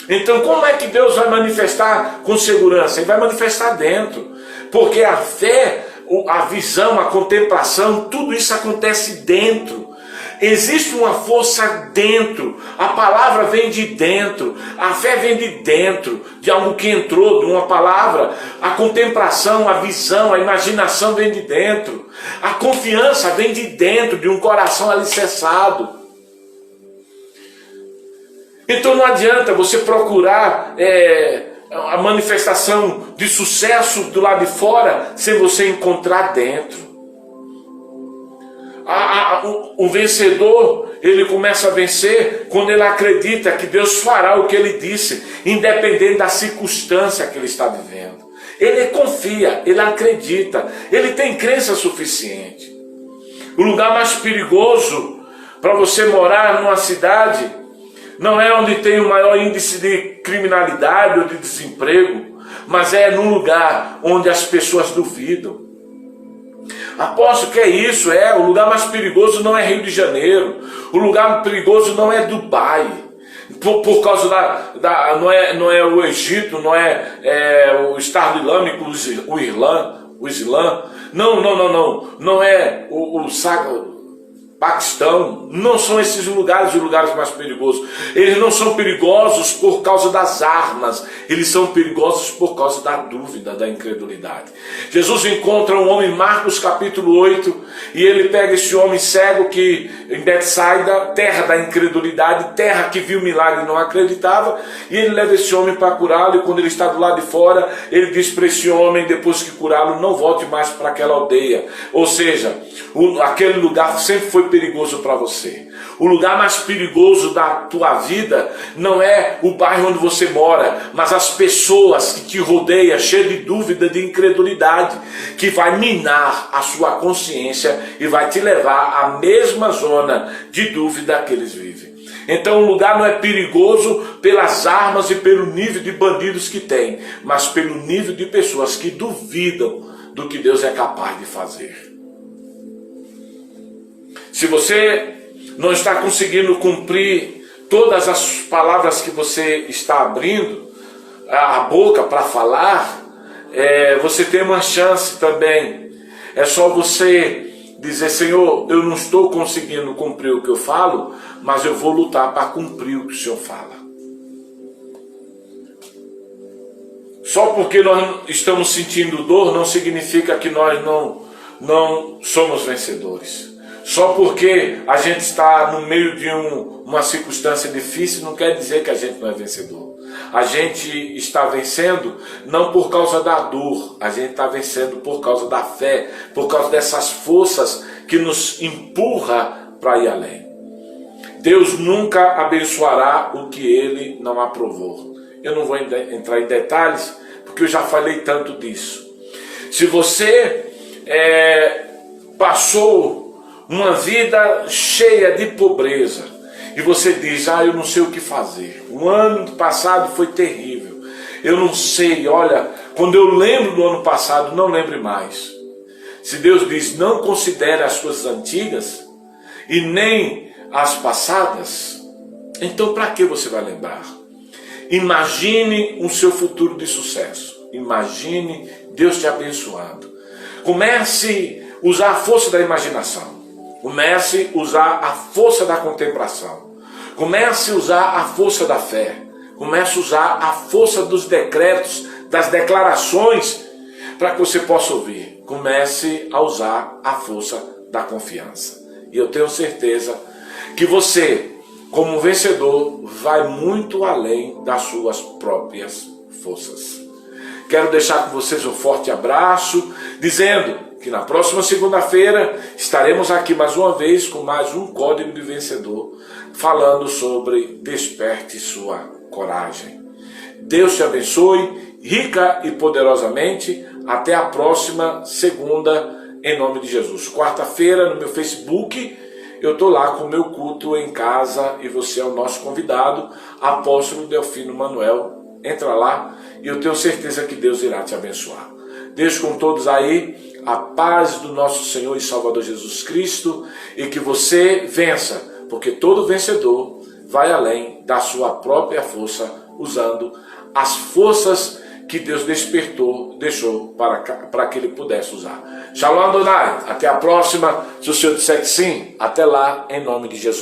Então como é que Deus vai manifestar com segurança? Ele vai manifestar dentro, porque a fé, a visão, a contemplação, tudo isso acontece dentro. Existe uma força dentro, a palavra vem de dentro, a fé vem de dentro, de algo que entrou, de uma palavra, a contemplação, a visão, a imaginação vem de dentro, a confiança vem de dentro, de um coração alicerçado. Então não adianta você procurar a manifestação de sucesso do lado de fora sem você encontrar dentro. O vencedor, ele começa a vencer quando ele acredita que Deus fará o que ele disse, independente da circunstância que ele está vivendo. Ele confia, ele acredita, ele tem crença suficiente. O lugar mais perigoso para você morar numa cidade não é onde tem o maior índice de criminalidade ou de desemprego, mas é num lugar onde as pessoas duvidam. Aposto que é isso, o lugar mais perigoso não é Rio de Janeiro, o lugar perigoso não é Dubai, por causa não é o Egito, não é o Estado Islâmico, o Islã, não é o Paquistão, não são esses lugares os lugares mais perigosos. Eles não são perigosos por causa das armas, eles são perigosos por causa da dúvida, da incredulidade. Jesus encontra um homem em Marcos capítulo 8, e ele pega esse homem cego que em Betsaida, terra da incredulidade, terra que viu milagre e não acreditava, e ele leva esse homem para curá-lo, e quando ele está do lado de fora, ele diz para esse homem, depois que curá-lo, não volte mais para aquela aldeia. Ou seja, aquele lugar sempre foi perigoso para você. O lugar mais perigoso da tua vida não é o bairro onde você mora, mas as pessoas que te rodeiam, cheias de dúvida, de incredulidade, que vai minar a sua consciência e vai te levar à mesma zona de dúvida que eles vivem. Então o lugar não é perigoso pelas armas e pelo nível de bandidos que tem, mas pelo nível de pessoas que duvidam do que Deus é capaz de fazer. Se você não está conseguindo cumprir todas as palavras que você está abrindo a boca para falar, você tem uma chance também. É só você dizer: Senhor, eu não estou conseguindo cumprir o que eu falo, mas eu vou lutar para cumprir o que o Senhor fala. Só porque nós estamos sentindo dor não significa que nós não somos vencedores. Só porque a gente está no meio de uma circunstância difícil não quer dizer que a gente não é vencedor. A gente está vencendo não por causa da dor, a gente está vencendo por causa da fé, por causa dessas forças que nos empurra para ir além. Deus nunca abençoará o que Ele não aprovou. Eu não vou entrar em detalhes, porque eu já falei tanto disso. Se você passou uma vida cheia de pobreza, e você diz: eu não sei o que fazer, o ano passado foi terrível, eu não sei, olha, quando eu lembro do ano passado, não lembre mais. Se Deus diz: não considere as coisas antigas, e nem as passadas, então para que você vai lembrar? Imagine o seu futuro de sucesso, imagine Deus te abençoando. Comece a usar a força da imaginação. Comece a usar a força da contemplação. Comece a usar a força da fé. Comece a usar a força dos decretos, das declarações, para que você possa ouvir. Comece a usar a força da confiança. E eu tenho certeza que você, como vencedor, vai muito além das suas próprias forças. Quero deixar com vocês um forte abraço, dizendo que na próxima segunda-feira estaremos aqui mais uma vez com mais um Código de Vencedor, falando sobre desperte sua coragem. Deus te abençoe, rica e poderosamente. Até a próxima segunda, em nome de Jesus. Quarta-feira, no meu Facebook, eu estou lá com o meu culto em casa e você é o nosso convidado, Apóstolo Delfino Manuel. Entra lá e eu tenho certeza que Deus irá te abençoar. Deixo com todos aí a paz do nosso Senhor e Salvador Jesus Cristo, e que você vença, porque todo vencedor vai além da sua própria força, usando as forças que Deus deixou para que ele pudesse usar. Shalom Adonai, até a próxima. Se o Senhor disser que sim, até lá, em nome de Jesus.